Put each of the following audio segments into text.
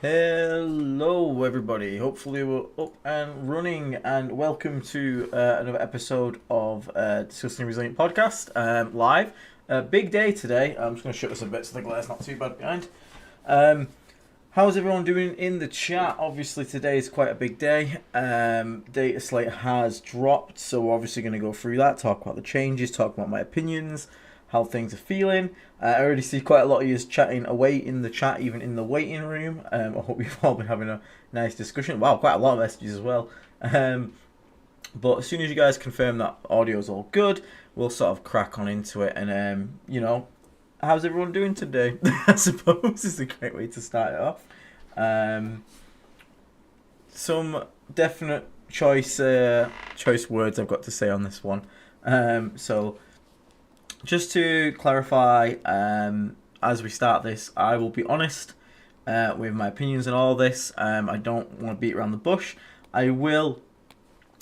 Hello everybody, hopefully we're up and running, and welcome to another episode of Discussing Resilient Podcast live. Big day today. I'm just going to shut this a bit so the glare's not too bad behind. How's everyone doing in the chat? Obviously today is quite a big day. Dataslate has dropped, so we're obviously going to go through that, talk about the changes, talk about my opinions, how things are feeling. I already see quite a lot of you chatting away in the chat, even in the waiting room. I hope you've all been having a nice discussion. Wow, quite a lot of messages as well. But as soon as you guys confirm that audio is all good, we'll sort of crack on into it. And, how's everyone doing today? I suppose is a great way to start it off. Some definite choice words I've got to say on this one. So just to clarify, as we start this, I will be honest with my opinions and all this. I don't want to beat around the bush. I will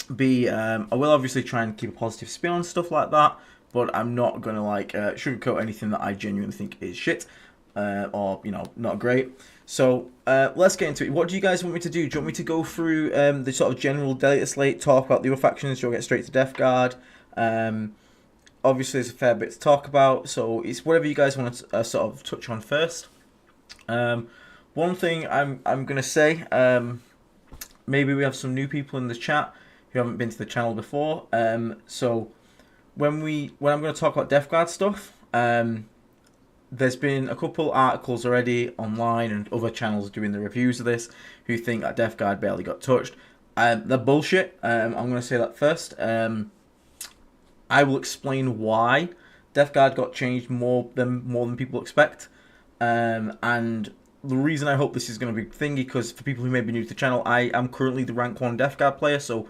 obviously try and keep a positive spin on stuff like that, but I'm not gonna sugarcoat anything that I genuinely think is shit or not great. So let's get into it. What do you guys want me to do? Do you want me to go through the sort of general Dataslate, talk about the other factions? Do you want to get straight to Death Guard? Obviously, there's a fair bit to talk about, so it's whatever you guys want to sort of touch on first. One thing I'm gonna say, maybe we have some new people in the chat who haven't been to the channel before. So when I'm going to talk about Death Guard stuff, there's been a couple articles already online and other channels doing the reviews of this who think that Death Guard barely got touched. They're bullshit. I'm going to say that first. I will explain why Death Guard got changed more than people expect. And the reason I hope this is going to be thingy, because for people who may be new to the channel, I am currently the rank 1 Death Guard player, so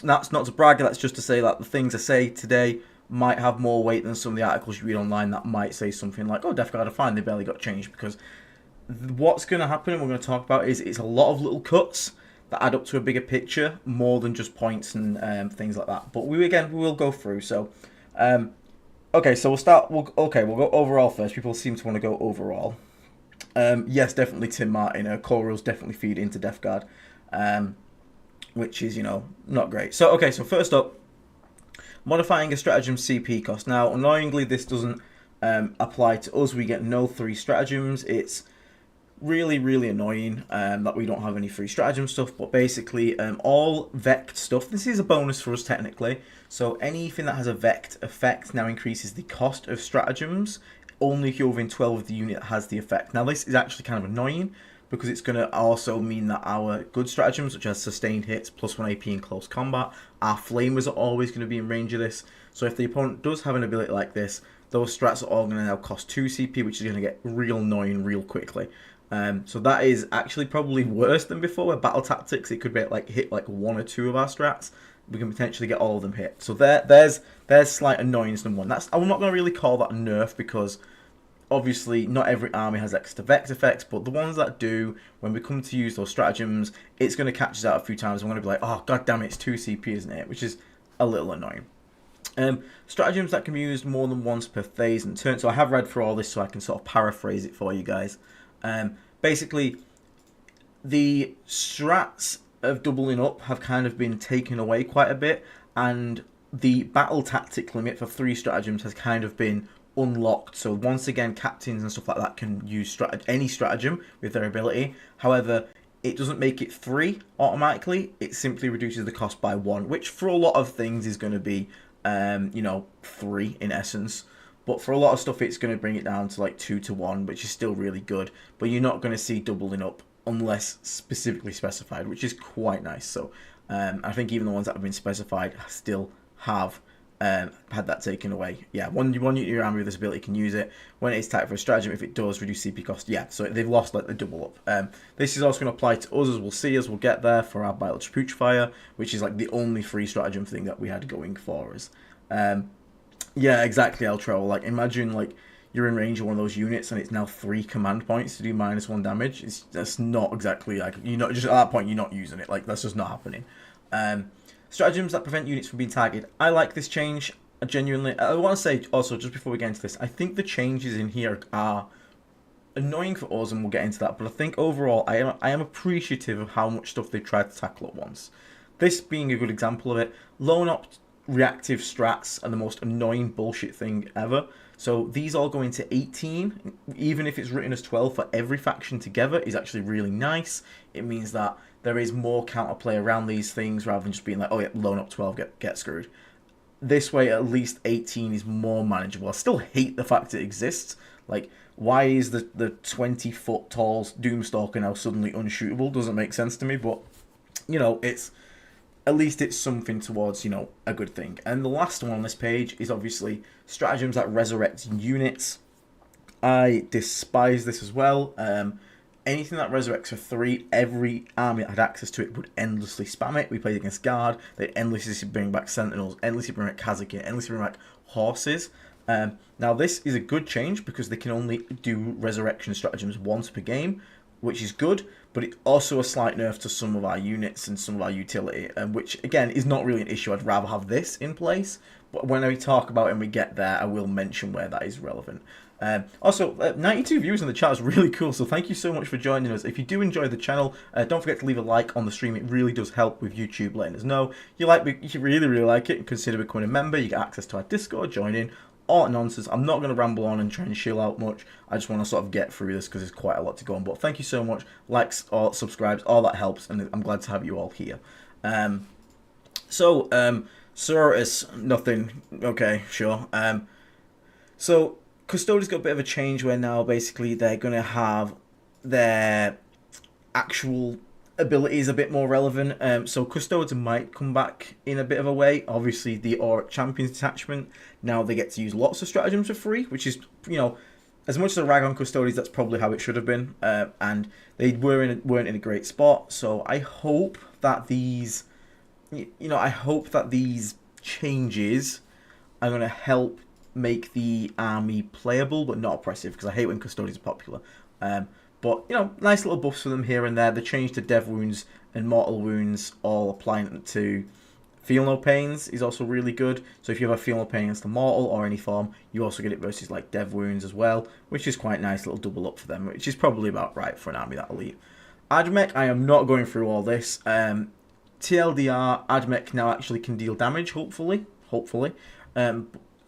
that's not to brag, that's just to say that the things I say today might have more weight than some of the articles you read online that might say something like, oh, Death Guard are fine, they barely got changed, because what's going to happen, and we're going to talk about, is it's a lot of little cuts that add up to a bigger picture, more than just points and things like that. But we will go through. So, okay, so we'll go overall first. People seem to want to go overall. Yes, definitely Tim Martin. Core rules definitely feed into Death Guard, which is, not great. So, okay, so first up, modifying a stratagem CP cost. Now, annoyingly, this doesn't apply to us. We get no 3 stratagems. It's really, really annoying that we don't have any free stratagem stuff, but basically all vect stuff, this is a bonus for us technically, so anything that has a vect effect now increases the cost of stratagems only if you're within 12 of the unit that has the effect. Now this is actually kind of annoying because it's going to also mean that our good stratagems, such as sustained hits, +1 AP in close combat, our flamers are always going to be in range of this, so if the opponent does have an ability like this, those strats are all going to now cost 2 CP, which is going to get real annoying real quickly. So that is actually probably worse than before, where battle tactics, it could be hit 1 or 2 of our strats. We can potentially get all of them hit. So there's slight annoyance number 1. I'm not going to really call that a nerf, because obviously not every army has extra vect effects, but the ones that do, when we come to use those stratagems, it's going to catch us out a few times. I'm going to be like, oh god damn it, it's 2 CP, isn't it? Which is a little annoying. Stratagems that can be used more than once per phase and turn. So I have read through all this so I can sort of paraphrase it for you guys. Basically, the strats of doubling up have kind of been taken away quite a bit, and the battle tactic limit for 3 stratagems has kind of been unlocked. So once again, captains and stuff like that can use any stratagem with their ability. However, it doesn't make it 3 automatically. It simply reduces the cost by 1, which for a lot of things is going to be, 3 in essence. But for a lot of stuff, it's going to bring it down to 2 to 1, which is still really good. But you're not going to see doubling up unless specifically specified, which is quite nice. So I think even the ones that have been specified still have had that taken away. Yeah, one unit of your army with this ability can use it. When it's typed for a stratagem, if it does reduce CP cost, yeah, so they've lost the double up. This is also going to apply to us, as we'll see as we'll get there, for our Biological Putrefier, which is the only free stratagem thing that we had going for us. Yeah, exactly, Eltro. Imagine you're in range of one of those units and it's now 3 command points to do -1 damage. That's not exactly just at that point you're not using it. That's just not happening. Stratagems that prevent units from being targeted. I like this change. Genuinely, I want to say also, just before we get into this, I think the changes in here are annoying for us, and we'll get into that. But I think overall, I am appreciative of how much stuff they tried to tackle at once. This being a good example of it. Lone op reactive strats are the most annoying bullshit thing ever. So these all go into 18, even if it's written as 12 for every faction together, is actually really nice. It means that there is more counterplay around these things rather than just being like, oh yeah, lone up 12, get screwed. This way, at least 18 is more manageable. I still hate the fact it exists. Like, why is the 20-foot tall Doomstalker now suddenly unshootable? Doesn't make sense to me, but, you know, it's... At least it's something towards, you know, a good thing. And the last one on this page is obviously stratagems that resurrect units. I despise this as well. Anything that resurrects for 3, every army that had access to it would endlessly spam it. We played against Guard, they endlessly bring back Sentinels, endlessly bring back Kazakin, endlessly bring back Horses. Now this is a good change because they can only do resurrection stratagems once per game, which is good, but it's also a slight nerf to some of our units and some of our utility, which again is not really an issue. I'd rather have this in place, but when we talk about it and we get there, I will mention where that is relevant. Also, 92 views in the chat is really cool, so thank you so much for joining us. If you do enjoy the channel, don't forget to leave a like on the stream. It really does help with YouTube letting us know you really like it, and consider becoming a member. You get access to our Discord, join in, all that nonsense. I'm not going to ramble on and try and chill out much. I just want to sort of get through this because there's quite a lot to go on. But thank you so much. Likes, or subscribes, all that helps, and I'm glad to have you all here. Sororitas, nothing. Okay, sure. So Custodian's got a bit of a change where now basically they're going to have their actual abilities a bit more relevant. So Custodians might come back in a bit of a way. Obviously, the Auric Champions detachment, now they get to use lots of stratagems for free, which is, you know, as much as a rag on Custodians, that's probably how it should have been. And they weren't in a great spot. So I hope that these, I hope that these changes are going to help make the army playable but not oppressive, because I hate when Custodians are popular. But, you know, nice little buffs for them here and there. The change to Dev Wounds and Mortal Wounds all applying to Feel No Pains is also really good. So if you have a Feel No Pain against the Mortal or any form, you also get it versus like Dev Wounds as well, which is quite nice, little double up for them, which is probably about right for an army that elite. Admech, I am not going through all this. TLDR, Admech now actually can deal damage, hopefully.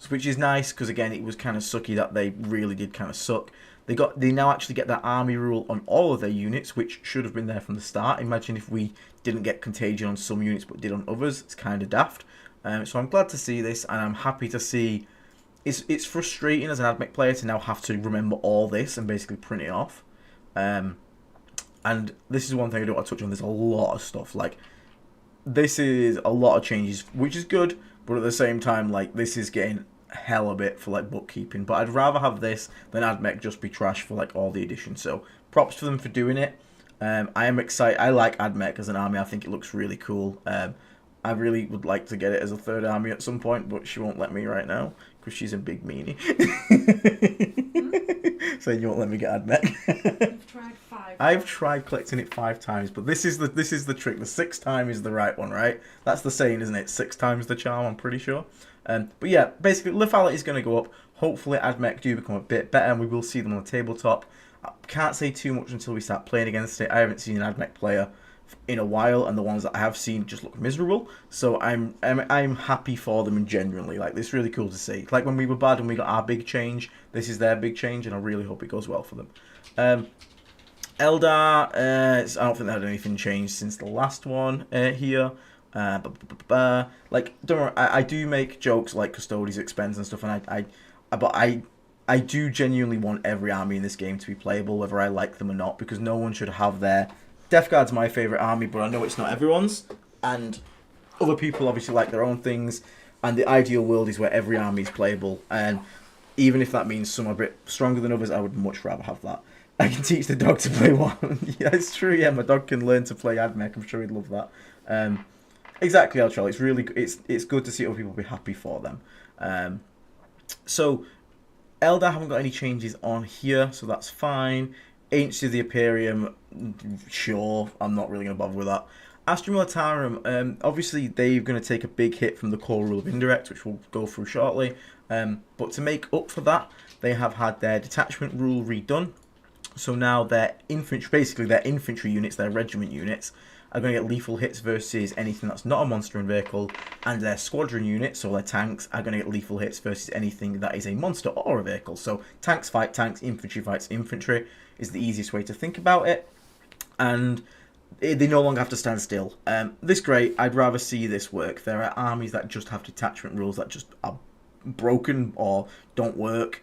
Which is nice, because again, it was kind of sucky that they really did kind of suck. They now actually get that army rule on all of their units, which should have been there from the start. Imagine if we didn't get contagion on some units but did on others. It's kind of daft. So I'm glad to see this, and I'm happy to see. It's frustrating as an Admech player to now have to remember all this and basically print it off. And this is one thing I don't want to touch on. There's a lot of stuff. Like, this is a lot of changes, which is good, but at the same time, like, this is getting hell a bit for like bookkeeping. But I'd rather have this than Admech just be trash for like all the additions. So props to them for doing it. I am excited. I like Admech as an army. I think it looks really cool. I really would like to get it as a third army at some point, but she won't let me right now because she's a big meanie. Saying you won't let me get Admech. You've tried 5. I've tried collecting it 5 times, but this is the trick. The 6th time is the right one, right? That's the saying, isn't it? 6 times the charm, I'm pretty sure. But yeah, basically lethality is going to go up. Hopefully Admech do become a bit better, and we will see them on the tabletop. I can't say too much until we start playing against it. I haven't seen an Admech player in a while, and the ones that I have seen just look miserable. So I'm happy for them, and genuinely, like, it's really cool to see. Like when we were bad and we got our big change, this is their big change, and I really hope it goes well for them. Eldar, I don't think they had anything changed since the last one here. Like, don't worry, I do make jokes like Custodian's expense and stuff, and I do genuinely want every army in this game to be playable, whether I like them or not, because no one should have their... Death Guard's my favourite army, but I know it's not everyone's, and other people obviously like their own things, and the ideal world is where every army is playable, and even if that means some are a bit stronger than others, I would much rather have that. I can teach the dog to play one. Yeah, it's true, yeah, my dog can learn to play Admech, I'm sure he'd love that. Exactly, Eltrell. It's really it's good to see other people be happy for them. So Eldar haven't got any changes on here, so that's fine. Ancient of the Imperium, sure, I'm not really going to bother with that. Astra Militarum, obviously they're going to take a big hit from the core rule of indirect, which we'll go through shortly. But to make up for that, they have had their detachment rule redone. So now their infantry, basically their infantry units, their regiment units, are going to get lethal hits versus anything that's not a monster and vehicle, and their squadron units, so their tanks, are going to get lethal hits versus anything that is a monster or a vehicle. So tanks fight tanks, infantry fights infantry is the easiest way to think about it, and they no longer have to stand still. This is great. I'd rather see this work. There are armies that just have detachment rules that just are broken or don't work.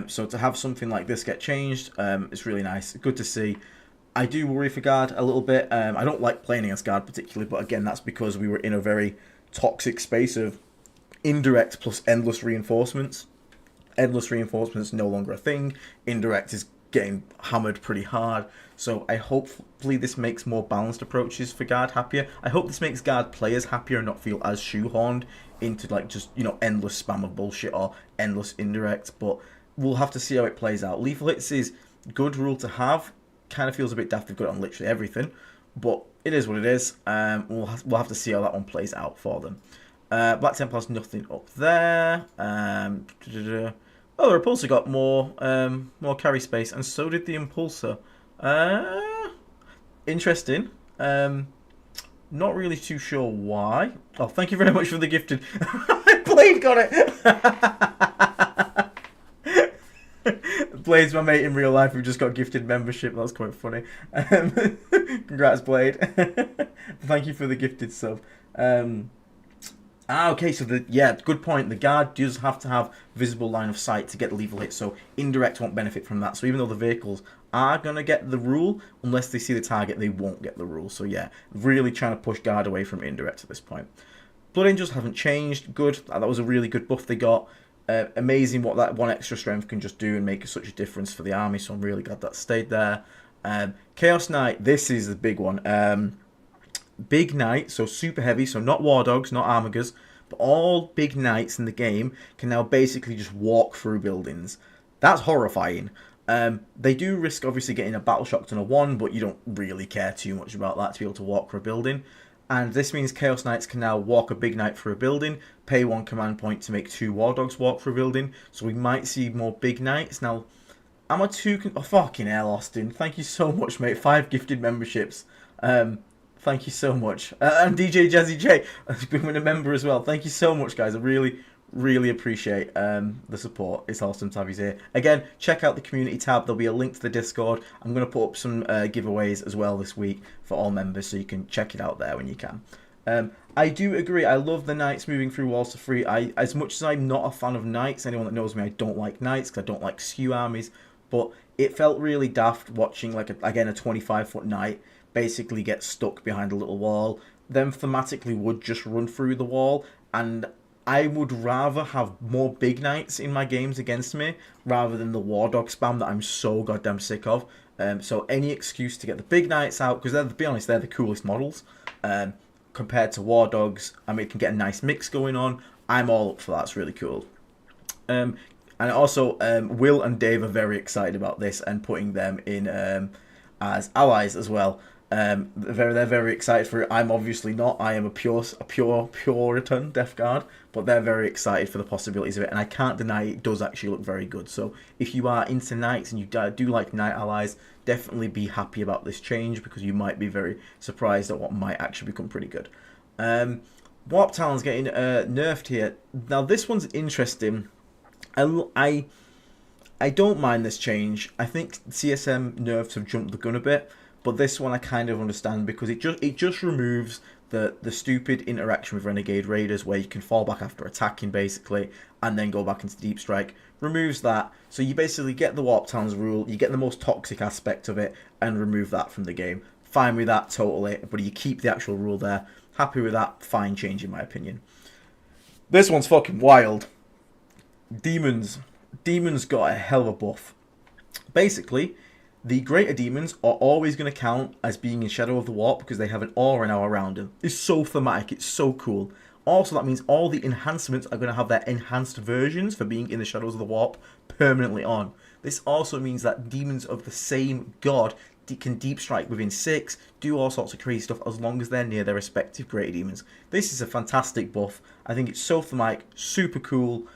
So to have something like this get changed, it's really nice. Good to see. I do worry for Guard a little bit. I don't like playing against Guard particularly, but again, that's because we were in a very toxic space of indirect plus endless reinforcements. Endless reinforcements is no longer a thing. Indirect is getting hammered pretty hard. So I hopefully this makes more balanced approaches for Guard happier. I hope this makes Guard players happier and not feel as shoehorned into like just, you know, endless spam of bullshit or endless indirect. But we'll have to see how it plays out. Lethal hits is good rule to have. Kind of feels a bit daft they've got it on literally everything, but it is what it is. We'll have to see how that one plays out for them. Black Templar's nothing up there. Oh, the Repulsor got more carry space, and so did the Impulsor. Interesting. Not really too sure why. Oh, thank you very much for the gifted. Blade got it. Blade's my mate in real life who just got gifted membership. That's quite funny. Congrats, Blade. Thank you for the gifted sub. Okay, so good point. The Guard does have to have visible line of sight to get the lethal hit, so indirect won't benefit from that. So even though the vehicles are going to get the rule, unless they see the target, they won't get the rule. So yeah, really trying to push Guard away from indirect at this point. Blood Angels haven't changed. Good. That was a really good buff they got. Amazing what that one extra strength can just do and make such a difference for the army, so I'm really glad that stayed there. Chaos Knight, this is the big one. Big Knight, so super heavy, so not War Dogs, not Armigers, but all big Knights in the game can now basically just walk through buildings. That's horrifying. They do risk obviously getting a battle shocked on a 1, but you don't really care too much about that to be able to walk through a building. And this means Chaos Knights can now walk a big knight through a building, pay 1 command point to make 2 War Dogs walk through a building. So we might see more big knights. Now, am I too... Oh, fucking hell, Austin. Thank you so much, mate. 5 gifted memberships. Thank you so much. And DJ Jazzy J has been a member as well. Thank you so much, guys. I really appreciate the support. It's awesome to have you here. Again, check out the community tab. There'll be a link to the Discord. I'm going to put up some giveaways as well this week for all members, so you can check it out there when you can. I do agree. I love the knights moving through walls for free. As much as I'm not a fan of knights, anyone that knows me, I don't like knights because I don't like skew armies. But it felt really daft watching, like, again, a 25-foot knight basically get stuck behind a little wall. Then thematically would just run through the wall, and I would rather have more big knights in my games against me rather than the War Dog spam that I'm so goddamn sick of. So any excuse to get the big knights out, because to be honest, they're the coolest models compared to War Dogs. I mean, it can get a nice mix going on. I'm all up for that. It's really cool. And also, Will and Dave are very excited about this and putting them in as allies as well. They're very excited for it. I'm obviously not. I am a Puritan Death Guard, but they're very excited for the possibilities of it, and I can't deny it does actually look very good. So if you are into knights and you do like knight allies, definitely be happy about this change, because you might be very surprised at what might actually become pretty good. Warp Talon's getting nerfed here. Now this one's interesting. I don't mind this change. I think CSM nerfs have jumped the gun a bit. But this one I kind of understand, because it just removes the stupid interaction with Renegade Raiders where you can fall back after attacking basically and then go back into Deep Strike. Removes that, so you basically get the Warp Towns rule, you get the most toxic aspect of it and remove that from the game. Fine with that totally, but you keep the actual rule there. Happy with that, fine change in my opinion. This one's fucking wild. Demons. Demons got a hell of a buff. Basically, the greater demons are always going to count as being in Shadow of the Warp because they have an aura now around them. It's so thematic, it's so cool. Also, that means all the enhancements are going to have their enhanced versions for being in the Shadows of the Warp permanently on. This also means that demons of the same god can deep strike within 6, do all sorts of crazy stuff as long as they're near their respective greater demons. This is a fantastic buff. I think it's so thematic, super cool.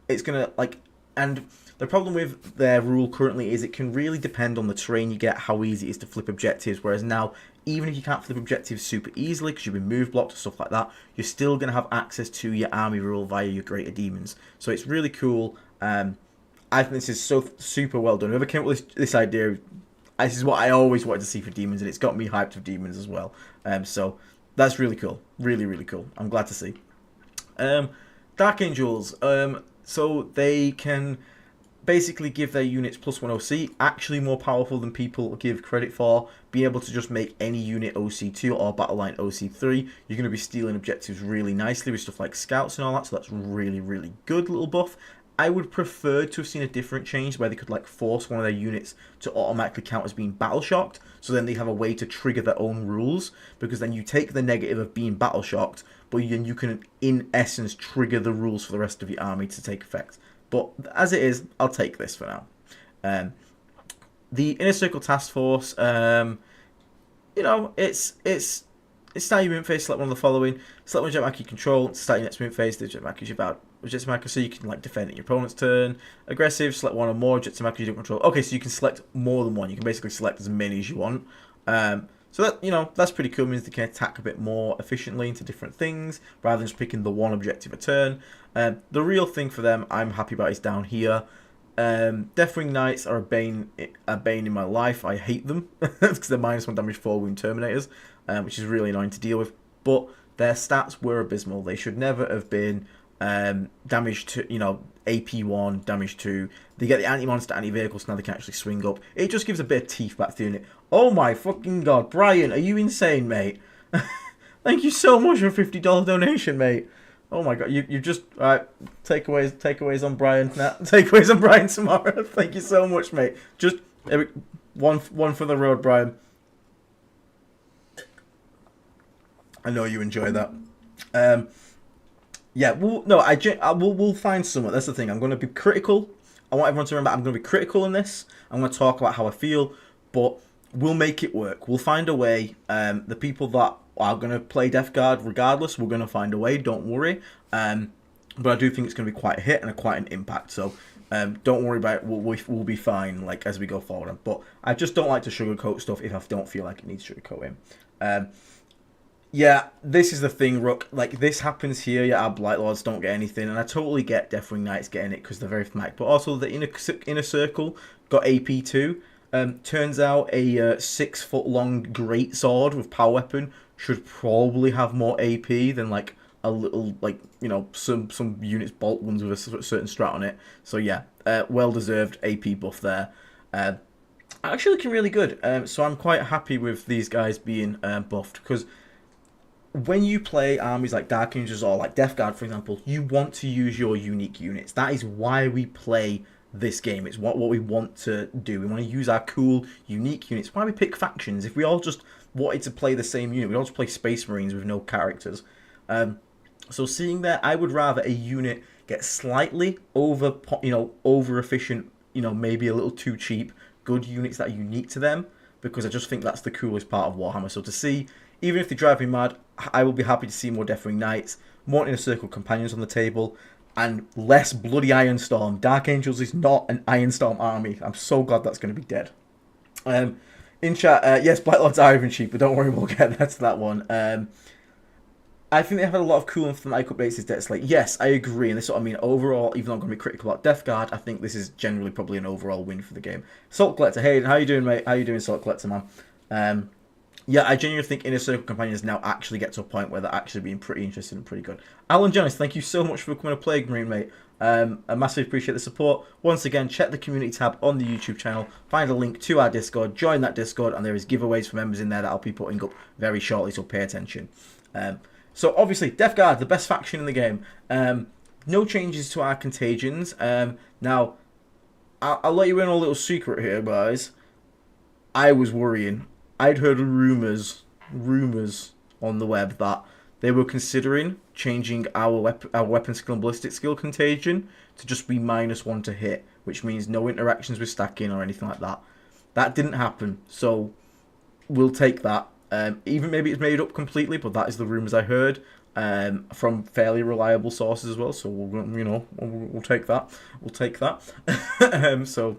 It's going to, like, and The problem with their rule currently is it can really depend on the terrain you get, how easy it is to flip objectives, whereas now, even if you can't flip objectives super easily because you've been move blocked or stuff like that, you're still going to have access to your army rule via your greater demons. So it's really cool. I think this is so super well done. Whoever came up with this idea, this is what I always wanted to see for demons, and it's got me hyped for demons as well. So that's really cool. Really, really cool. I'm glad to see. Dark Angels. So they can basically give their units +1 OC, actually more powerful than people give credit for, be able to just make any unit OC2 or battle line OC3. You're going to be stealing objectives really nicely with stuff like scouts and all that, so that's really, really good little buff. I would prefer to have seen a different change where they could like force one of their units to automatically count as being battle shocked, so then they have a way to trigger their own rules, because then you take the negative of being battle shocked, but you can in essence trigger the rules for the rest of your army to take effect. But as it is, I'll take this for now. The Inner Circle Task Force, you know, it's start your movement phase, select one of the following. Select one jetpack you control to start your next movement phase. The jetpack is about jetpack, so you can like defend at your opponent's turn. Aggressive, select one or more jetpack you don't control. Okay, so you can select more than one. You can basically select as many as you want. So that, you know, that's pretty cool. It means they can attack a bit more efficiently into different things rather than just picking the one objective a turn. The real thing for them I'm happy about is down here. Deathwing Knights are a bane in my life. I hate them because they're -1 damage 4 wound Terminators, which is really annoying to deal with. But their stats were abysmal. They should never have been damage to, you know, AP1, damage 2. They get the anti-monster, anti-vehicle, so now they can actually swing up. It just gives a bit of teeth back to the unit. Oh my fucking god, Brian, are you insane, mate? Thank you so much for a $50 donation, mate. Oh my god, you just takeaways on Brian. Nah, takeaways on Brian tomorrow. Thank you so much, mate. Just one for the road, Brian. I know you enjoy that. Yeah, we'll find someone. That's the thing. I'm going to be critical. I want everyone to remember I'm going to be critical in this. I'm going to talk about how I feel, but we'll make it work. We'll find a way. The people that are going to play Death Guard regardless, we're going to find a way. Don't worry. But I do think it's going to be quite a hit and quite an impact. So don't worry about it. We'll be fine like as we go forward. But I just don't like to sugarcoat stuff if I don't feel like it needs sugarcoating. Yeah, this is the thing, Rook. Like, this happens here. Yeah, our Blight Lords don't get anything. And I totally get Deathwing Knights getting it because they're very thematic. But also, the inner circle got AP too. Turns out a 6-foot-long greatsword with power weapon should probably have more AP than, like, a little, like, you know, some units bolt ones with a certain strat on it. So, yeah, well-deserved AP buff there. Actually looking really good. So I'm quite happy with these guys being buffed because when you play armies like Dark Angels or like Death Guard, for example, you want to use your unique units. That is why we play this game. It's what we want to do. We want to use our cool, unique units. Why we pick factions? If we all just wanted to play the same unit, we'd all just play Space Marines with no characters. So seeing that, I would rather a unit get slightly over efficient, maybe a little too cheap, good units that are unique to them, because I just think that's the coolest part of Warhammer. So to see, even if they drive me mad, I will be happy to see more Deathwing Knights, more Inner Circle Companions on the table, and less bloody Ironstorm. Dark Angels is not an Ironstorm army. I'm so glad that's going to be dead. In chat, yes, Blight Lords are even cheap, but don't worry, we'll get there to that one. I think they have had a lot of cool and thematic updates this Dataslate. Yes, I agree, and this is what I mean. Overall, even though I'm going to be critical about Death Guard, I think this is generally probably an overall win for the game. Salt Collector, hey, how you doing, mate? How you doing, Salt Collector, man? Yeah, I genuinely think Inner Circle Companions now actually get to a point where they're actually being pretty interesting and pretty good. Alan Jones, thank you so much for becoming a Plague Marine, mate. I massively appreciate the support. Once again, check the community tab on the YouTube channel, find a link to our Discord, join that Discord, and there is giveaways for members in there that I'll be putting up very shortly, so pay attention. So obviously, Death Guard, the best faction in the game. No changes to our contagions. Now, I'll let you in on a little secret here, guys. I was worrying. I'd heard rumours on the web that they were considering changing our weapon skill and ballistic skill contagion to just be -1 to hit, which means no interactions with stacking or anything like that. That didn't happen, so we'll take that. Even maybe it's made up completely, but that is the rumours I heard. from fairly reliable sources as well. So we'll take that. We'll take that. So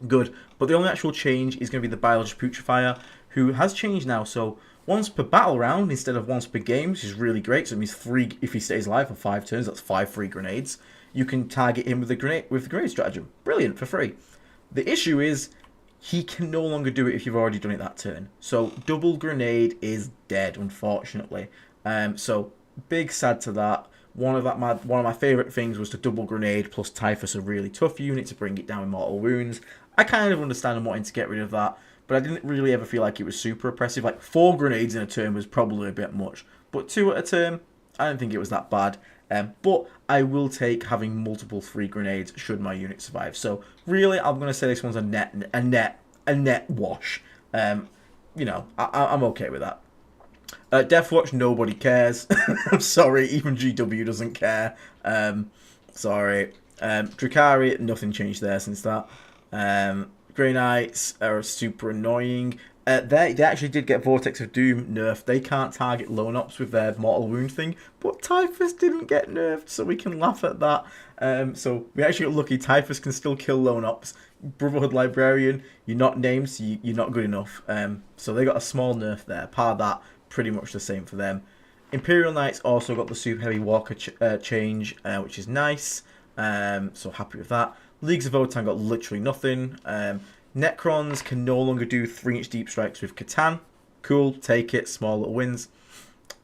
good. But the only actual change is going to be the Biologist Putrefier, who has changed now. So once per battle round instead of once per game, which is really great. So it means 3 if he stays alive for 5 turns. That's 5 free grenades. You can target him with the grenade stratagem. Brilliant, for free. The issue is he can no longer do it if you've already done it that turn. So double grenade is dead, unfortunately. So big sad to that. One of my favourite things was to double grenade plus Typhus, a really tough unit to bring it down with mortal wounds. I kind of understand him wanting to get rid of that, but I didn't really ever feel like it was super oppressive. Like 4 grenades in a turn was probably a bit much, but 2 at a turn, I don't think it was that bad. But I will take having multiple free grenades should my unit survive. So really, I'm going to say this one's a net wash. I'm okay with that. Deathwatch, nobody cares. I'm sorry, even GW doesn't care. Sorry. Drakari, nothing changed there since that. Grey Knights are super annoying. They actually did get Vortex of Doom nerfed. They can't target lone ops with their mortal wound thing, but Typhus didn't get nerfed, so we can laugh at that. So we actually got lucky. Typhus can still kill lone ops. Brotherhood Librarian, you're not named, so you're not good enough. So they got a small nerf there. Par that, pretty much the same for them. Imperial Knights also got the super heavy walker change, which is nice. So happy with that. Leagues of Votann got literally nothing. Necrons can no longer do 3-inch deep strikes with Catan. Cool, take it, small little wins.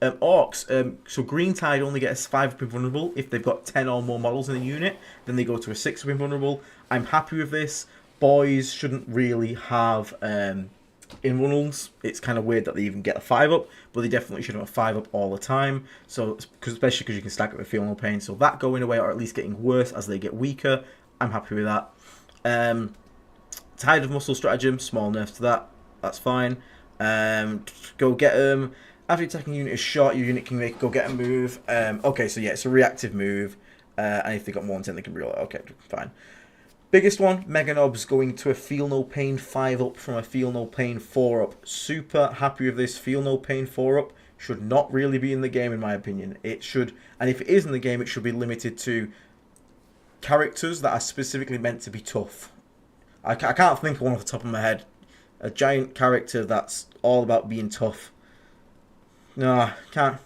Orcs, so Green Tide only get a 5-up invulnerable if they've got 10 or more models in the unit. Then they go to a 6-up invulnerable. I'm happy with this. Boys shouldn't really have invulnerables. It's kind of weird that they even get a 5-up, but they definitely should have a 5-up all the time. So, especially because you can stack it with Feel No Pain. So that going away, or at least getting worse as they get weaker. I'm happy with that. Tide of Muscle stratagem, small nerf to that. That's fine. Go get them. After your attacking unit is shot, your unit can go get a move. Okay, so yeah, it's a reactive move. And if they got more than 10, they can reroll it. Okay, fine. Biggest one, Mega Knobs going to a Feel No Pain 5-up from a Feel No Pain 4-up. Super happy with this. Feel No Pain 4-up should not really be in the game, in my opinion. It should, and if it is in the game, it should be limited to characters that are specifically meant to be tough. I can't think of one off the top of my head. A giant character that's all about being tough. No, can't.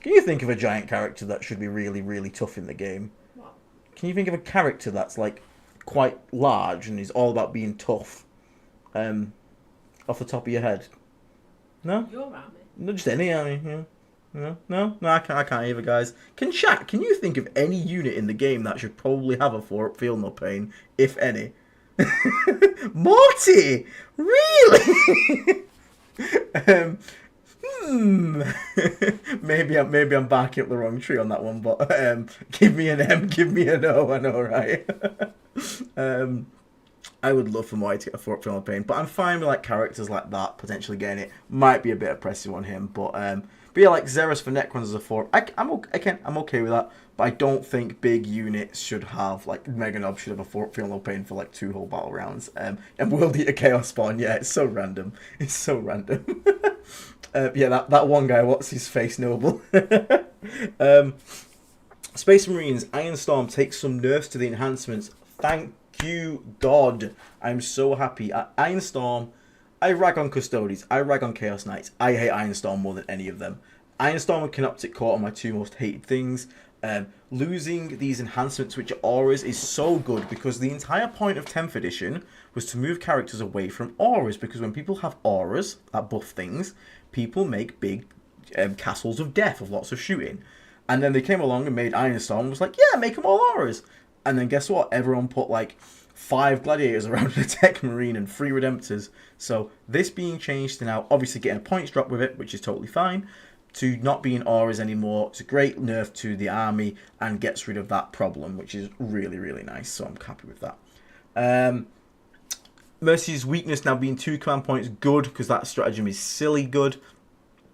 Can you think of a giant character that should be really, really tough in the game? What? Can you think of a character that's like quite large and is all about being tough? Off the top of your head? No? Your army? No, just any army. Yeah. No, I can't either, guys. Can you think of any unit in the game that should probably have a 4-up Feel No Pain, if any? Morty! Really? Maybe I'm barking up the wrong tree on that one, but give me an M, give me an O, I know, right? I would love for Morty to get a 4-up Feel No Pain, but I'm fine with like characters like that potentially getting it. Might be a bit oppressive on him, but yeah, like Xeros for Necrons as a 4. I'm okay with that, but I don't think big units should have, like, Mega Knob should have a 4-up Feel No Pain for, like, 2 whole battle rounds. And World Eater Chaos Spawn, yeah, it's so random. It's so random. Yeah, that one guy, what's his face, Noble? Space Marines, Iron Storm takes some nerfs to the enhancements. Thank you, God. I'm so happy. Iron Storm, I rag on Custodes, I rag on Chaos Knights. I hate Iron Storm more than any of them. Iron Storm and Canoptic Court are my 2 most hated things. Losing these enhancements, which are auras, is so good because the entire point of 10th edition was to move characters away from auras, because when people have auras that buff things, people make big castles of death of lots of shooting. And then they came along and made Iron Storm and was like, yeah, make them all auras. And then guess what? Everyone put like 5 gladiators around a tech marine and 3 redemptors. So this being changed to now obviously getting a points drop with it, which is totally fine, to not being auras anymore. It's a great nerf to the army and gets rid of that problem, which is really, really nice. So I'm happy with that. Mercy's weakness now being 2 command points, good, because that stratagem is silly good.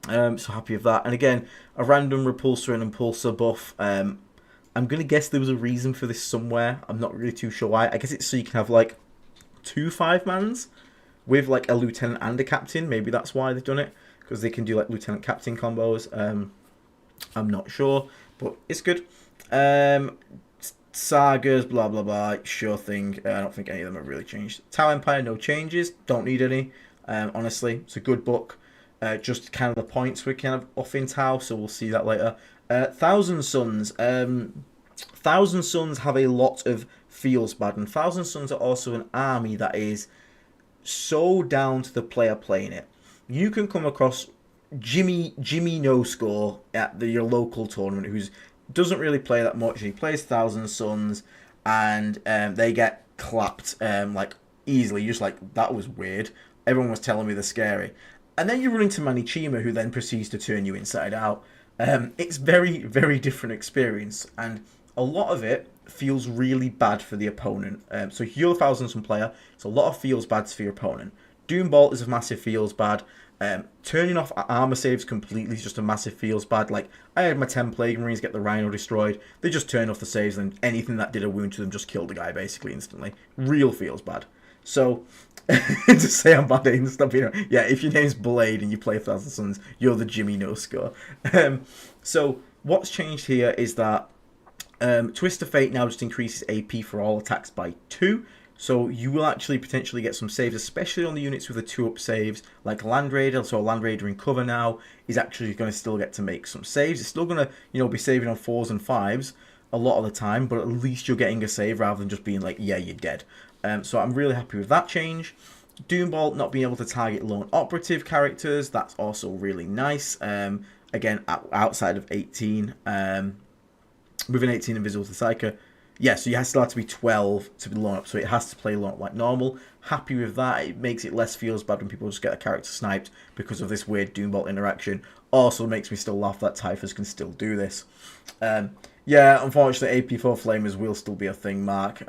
So happy with that. And again, a random repulsor and impulsor buff. I'm going to guess there was a reason for this somewhere. I'm not really too sure why. I guess it's so you can have like 2 5-mans with like a lieutenant and a captain. Maybe that's why they've done it, because they can do like lieutenant captain combos. I'm not sure, but it's good. Sagas, blah blah blah, sure thing. I don't think any of them have really changed. Tau Empire, no changes. Don't need any. Honestly, it's a good book. Just kind of the points we're kind of off in Tau, so we'll see that later. Thousand Suns. Thousand Suns have a lot of feels bad, and Thousand Suns are also an army that is so down to the player playing it. You can come across Jimmy No Score at your local tournament who's doesn't really play that much. He plays Thousand Suns, and they get clapped like easily. Just like, that was weird. Everyone was telling me they're scary, and then you run into Manichima, who then proceeds to turn you inside out. It's very, very different experience, and a lot of it feels really bad for the opponent. So if you're a Thousand Sun player, it's a lot of feels bads for your opponent. Doombolt is a massive feels bad. Turning off armor saves completely is just a massive feels bad. Like, I had my 10 Plague Marines get the Rhino destroyed. They just turned off the saves, and anything that did a wound to them just killed the guy basically instantly. Real feels bad. So, to say I'm bad at stuff, yeah, if your name's Blade and you play Thousand Suns, you're the Jimmy No Score. So, what's changed here is that Twist of Fate now just increases AP for all attacks by 2. So you will actually potentially get some saves, especially on the units with the 2-up saves, like Land Raider. So Land Raider in cover now is actually going to still get to make some saves. It's still going to, be saving on 4s and 5s a lot of the time, but at least you're getting a save rather than just being like, yeah, you're dead. So I'm really happy with that change. Doombolt not being able to target lone operative characters, that's also really nice. Again, outside of 18, moving 18 invisible to Psyker. Yeah, so you still have to be 12 to be lone up, so it has to play lone up like normal. Happy with that. It makes it less feels bad when people just get a character sniped because of this weird Doombolt interaction. Also makes me still laugh that Typhus can still do this. Yeah, unfortunately, AP4 Flamers will still be a thing, Mark.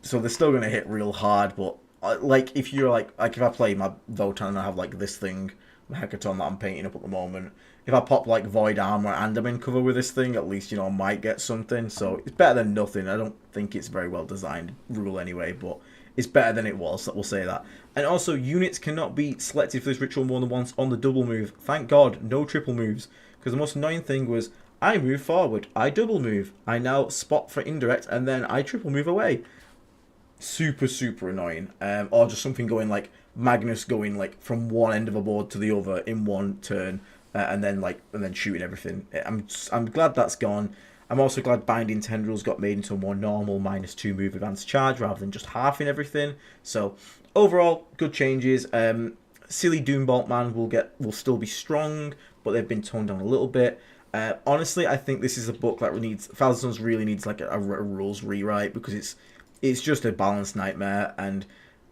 So they're still going to hit real hard, but like if you're like if I play my Votan and I have like this thing, the Hecaton that I'm painting up at the moment, if I pop like Void Armor and I'm in cover with this thing, at least, I might get something. So it's better than nothing. I don't think it's very well designed rule anyway, but it's better than it was, we'll say that. And also, units cannot be selected for this ritual more than once on the double move. Thank God, no triple moves. Because the most annoying thing was, I move forward, I double move, I now spot for indirect, and then I triple move away. Super, super annoying. Or just something going like, Magnus going like from one end of a board to the other in one turn. And then shooting everything. I'm glad that's gone. I'm also glad Binding Tendrils got made into a more normal -2 move advanced charge rather than just halving everything. So overall, good changes. Silly Doombolt Man will still be strong, but they've been toned down a little bit. Honestly, I think this is a book that needs Thousand Suns really needs like a rules rewrite, because it's just a balance nightmare, and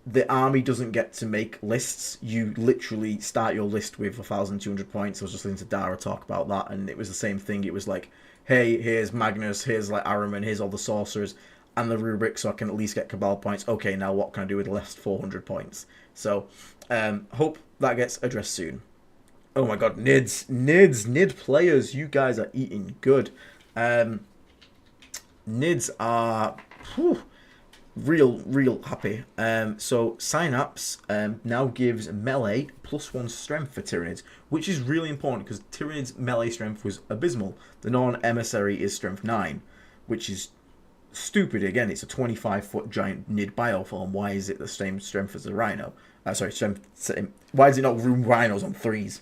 the army doesn't get to make lists. You literally start your list with 1,200 points. I was just listening to Dara talk about that, and it was the same thing. It was like, hey, here's Magnus, here's like Araman, here's all the sorcerers, and the rubric, so I can at least get Cabal points. Okay, now what can I do with the last 400 points? So, hope that gets addressed soon. Oh my god, Nid players, you guys are eating good. Nids are... Whew, real happy. So Synapse now gives melee +1 strength for Tyranids, which is really important because Tyranids melee strength was abysmal. The non-emissary is strength 9, which is stupid. Again, it's a 25-foot giant Nid bioform. Why is it the same strength as a rhino? Why does it not room rhinos on 3s?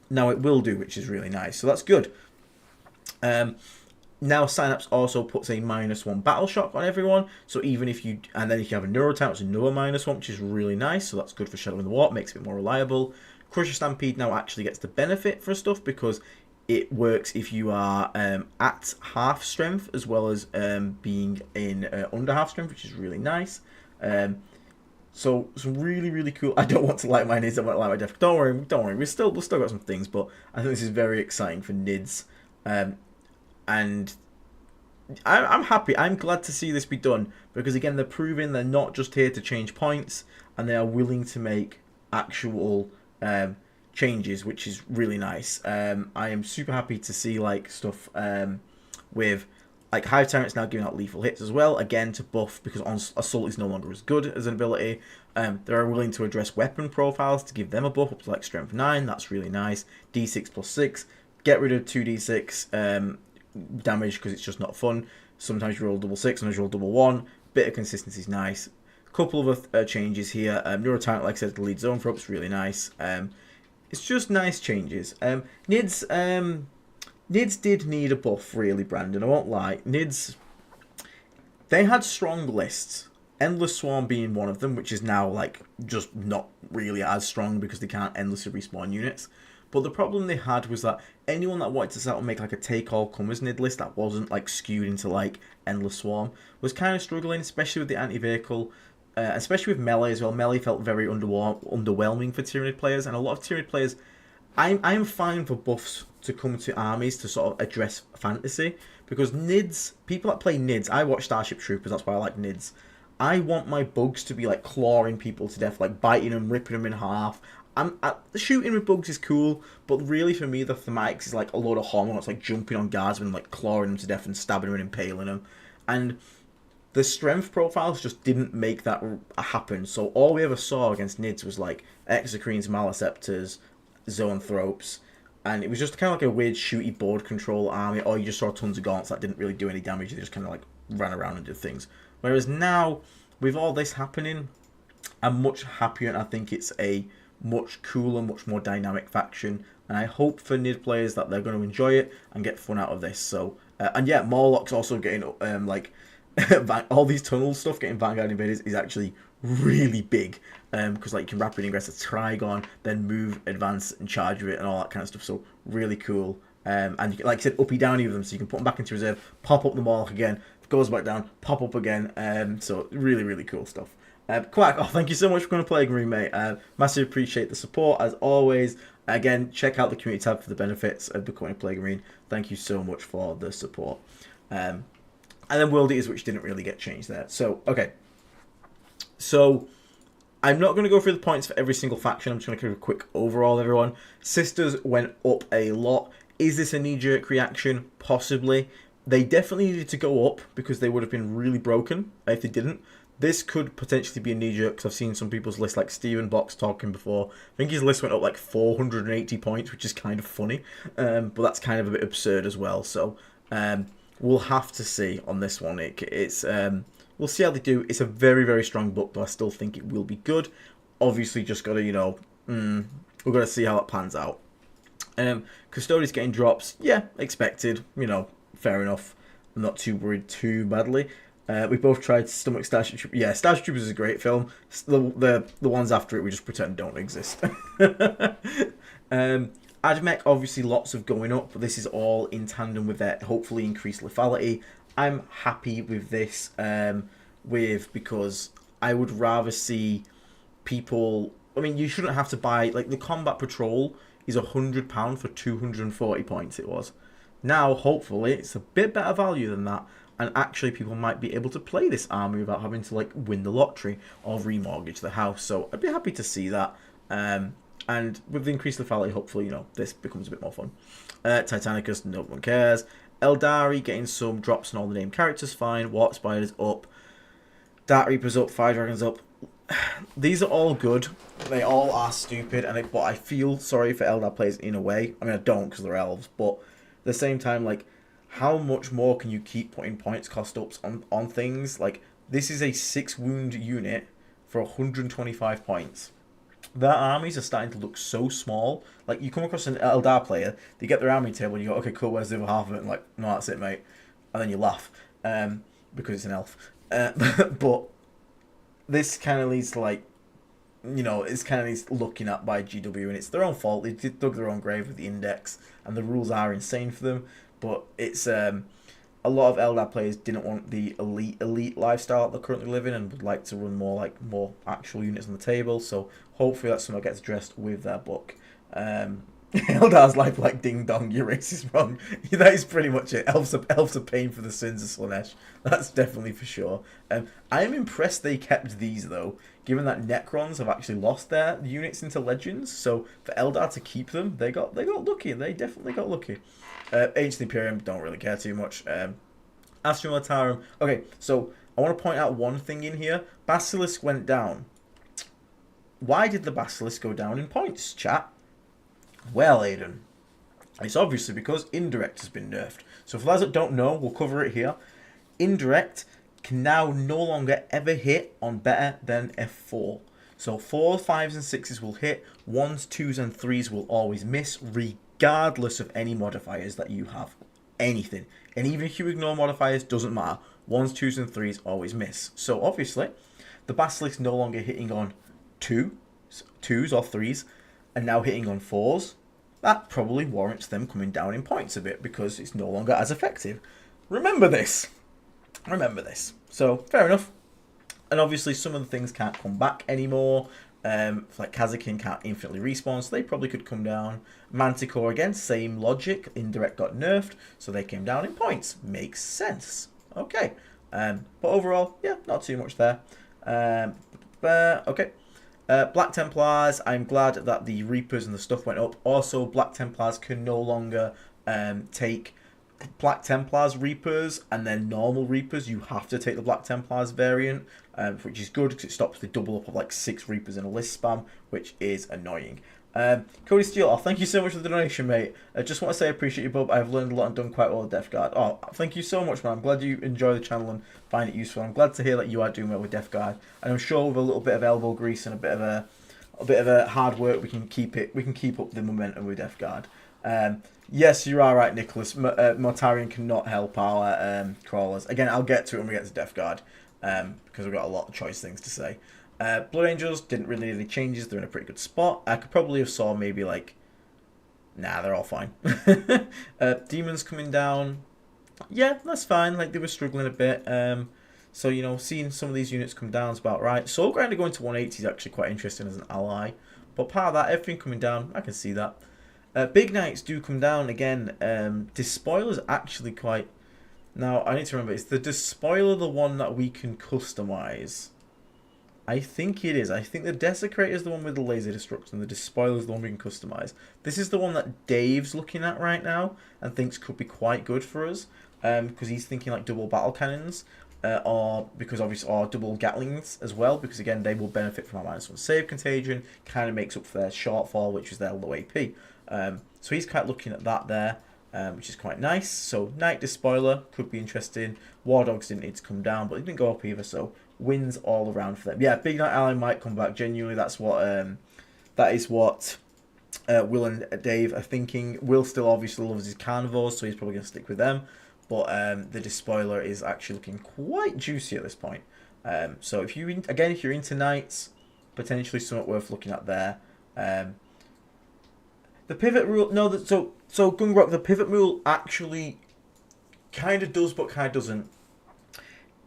Now it will do, which is really nice. So that's good. Now Synapse also puts a -1 battle shock on everyone, so even if you have a Neurotype, it's another -1, which is really nice, so that's good for Shadow in the Warp, makes it more reliable. Crusher Stampede now actually gets the benefit for stuff, because it works if you are at half strength, as well as being in under half strength, which is really nice. So some really cool. I don't want to light my Nids, I want to light my Def. Don't worry, we've still got some things, but I think this is very exciting for Nids. And I'm happy. I'm glad to see this be done, because again, they're proving they're not just here to change points, and they are willing to make actual changes, which is really nice. I am super happy to see like stuff with like Hive Tyrants now giving out lethal hits as well, again to buff, because Assault is no longer as good as an ability. They are willing to address weapon profiles to give them a buff up to like strength 9. That's really nice. D6 +6. get rid of 2d6 damage because it's just not fun. Sometimes you roll double 6, sometimes you roll double 1. Bit of consistency is nice. Couple of changes here. Neurotyrant, like I said, the lead zone throw up's really nice. It's just nice changes. Nids did need a buff, really, Brandon. I won't lie. Nids, they had strong lists. Endless Swarm being one of them, which is now like just not really as strong because they can't endlessly respawn units. But the problem they had was that anyone that wanted to start and make like a take all comers Nid list that wasn't like skewed into like Endless Swarm was kind of struggling, especially with the anti-vehicle, especially with melee as well. Melee felt very underwhelming for Tyranid players, and a lot of Tyranid players. I'm fine for buffs to come to armies to sort of address fantasy, because Nids, people that play Nids, I watch Starship Troopers, that's why I like Nids. I want my bugs to be like clawing people to death, like biting them, ripping them in half. Shooting with bugs is cool, but really for me the thematics is like a load of hormones, like jumping on guardsmen, like clawing them to death and stabbing them and impaling them. And the strength profiles just didn't make that happen. So all we ever saw against Nids was like Exocrines, Maliceptors, Zoanthropes, and it was just kind of like a weird shooty board control army, or you just saw tons of gaunts that didn't really do any damage. They just kind of like ran around and did things. Whereas now, with all this happening, I'm much happier, and I think it's a much cooler, much more dynamic faction. And I hope for Nid players that they're going to enjoy it and get fun out of this. So, and yeah, Morlock's also getting like all these tunnel stuff. Getting Vanguard Invaders is actually really big, because like you can rapid ingress a Trigon, then move, advance, and charge with it, and all that kind of stuff. So really cool. And you can, like I said, uppy downy with them, so you can put them back into reserve, pop up the Morlock again, goes back down, pop up again. So really, really cool stuff. Quack, oh, thank you so much for going to Plague Marine, mate. Massive appreciate the support, as always. Again, check out the community tab for the benefits of becoming a Plague Marine. Thank you so much for the support. And then World Eaters, which didn't really get changed there. So, okay. So, I'm not going to go through the points for every single faction. I'm just going to give a quick overall, everyone. Sisters went up a lot. Is this a knee-jerk reaction? Possibly. They definitely needed to go up because they would have been really broken if they didn't. This could potentially be a knee-jerk because I've seen some people's lists, like Steven Box talking before. I think his list went up like 480 points, which is kind of funny. But that's kind of a bit absurd as well. So we'll have to see on this one. We'll see how they do. It's a very, very strong book, though I still think it will be good. Obviously, just got to, we've got to see how it pans out. Custodians getting drops, yeah, expected. Fair enough. I'm not too worried too badly. We both tried Stomach Starship Troopers. Yeah, Starship Troopers is a great film. The ones after it, we just pretend don't exist. Admech, obviously lots of going up, but this is all in tandem with their hopefully increased lethality. I'm happy with this, because I would rather see people... I mean, you shouldn't have to buy... Like, the Combat Patrol is £100 for 240 points, it was. Now, hopefully, it's a bit better value than that, and actually people might be able to play this army without having to, like, win the lottery or remortgage the house. So I'd be happy to see that. And with the increased lethality, hopefully, this becomes a bit more fun. Titanicus, no one cares. Eldari getting some drops on all the named characters, fine. Warp Spiders up. Dark Reapers up. Fire Dragons up. These are all good. They all are stupid, but I feel sorry for Eldar players in a way. I mean, I don't because they're elves, but at the same time, like, how much more can you keep putting points cost ups on things? Like, this is a 6 wound unit for 125 points. Their armies are starting to look so small. Like, you come across an Eldar player, they get their army table, and you go, okay, cool, where's the other half of it? And like, no, that's it, mate. And then you laugh, because it's an elf. But this kind of leads to, like, it's kind of needs looking at by GW, and it's their own fault. They dug their own grave with the index, and the rules are insane for them. But it's a lot of Eldar players didn't want the elite lifestyle that they're currently living, and would like to run more actual units on the table. So hopefully that's something that gets addressed with their book. Eldar's life like ding dong, your race is wrong. That is pretty much it. Elves are paying for the sins of Slaanesh. That's definitely for sure. I am impressed they kept these though, given that Necrons have actually lost their units into Legends. So for Eldar to keep them, they got lucky. They definitely got lucky. Ancient Imperium, don't really care too much. Astrum Latarum. Okay, so I want to point out one thing in here. Basilisk went down. Why did the Basilisk go down in points, chat? Well, Aiden, It's obviously because indirect has been nerfed. So for those that don't know, we'll cover it here. Indirect can now no longer ever hit on better than a 4. So 4s, 5s, and 6s will hit. 1s, 2s, and 3s will always miss, regardless of any modifiers that you have. Anything. And even if you ignore modifiers, doesn't matter. 1s, 2s, and 3s always miss. So obviously, the Basilisk no longer hitting on 2s or 3s, and now hitting on 4s. That probably warrants them coming down in points a bit because it's no longer as effective. Remember this. Remember this. So, fair enough. And obviously, some of the things can't come back anymore. Like Kazakin can't infinitely respawn, so they probably could come down. Manticore, again, same logic. Indirect got nerfed, so they came down in points. Makes sense. Okay. But overall, yeah, not too much there. Okay. Black Templars, I'm glad that the Reapers and the stuff went up. Also, Black Templars can no longer take Black Templars Reapers and then normal Reapers. You have to take the Black Templars variant, which is good because it stops the double up of like 6 Reapers in a list spam, which is annoying. Cody Steele, thank you so much for the donation, mate. I just want to say I appreciate you, bub. I've learned a lot and done quite well with Death Guard. Oh, thank you so much, man. I'm glad you enjoy the channel and find it useful. I'm glad to hear that you are doing well with Death Guard. And I'm sure with a little bit of elbow grease and a bit of a hard work, we can keep up the momentum with Death Guard. Yes, you are right, Nicholas. Mortarion cannot help our crawlers. Again, I'll get to it when we get to Death Guard, because we've got a lot of choice things to say. Blood Angels didn't really need any changes. They're in a pretty good spot. I could probably have saw maybe like... Nah, they're all fine. Demons coming down. Yeah, that's fine. Like, they were struggling a bit. So, you know, seeing some of these units come down is about right. Soul Grinder going to 180 is actually quite interesting as an ally. But part of that, everything coming down, I can see that. Big Knights do come down again. Despoiler's actually quite... Now, I need to remember, is the Despoiler the one that we can customize? I think it is. I think the Desecrator is the one with the laser destruction, and the Despoiler is the one we can customize. This is the one that Dave's looking at right now and thinks could be quite good for us, because he's thinking like double battle cannons, or because obviously or double Gatlings as well, because again they will benefit from our -1 save contagion. Kind of makes up for their shortfall, which is their low AP. So he's kind of looking at that there, which is quite nice. So Knight Despoiler could be interesting. War Dogs didn't need to come down, but they didn't go up either, so wins all around for them. Yeah, Big Knight Ally might come back. Genuinely, that's what that is what Will and Dave are thinking. Will still obviously loves his carnivores, so he's probably going to stick with them. But the Despoiler is actually looking quite juicy at this point. So if you if you're into Knights, potentially something worth looking at there. The pivot rule, no, so Gungrock, the pivot rule actually kind of does, but kind of doesn't.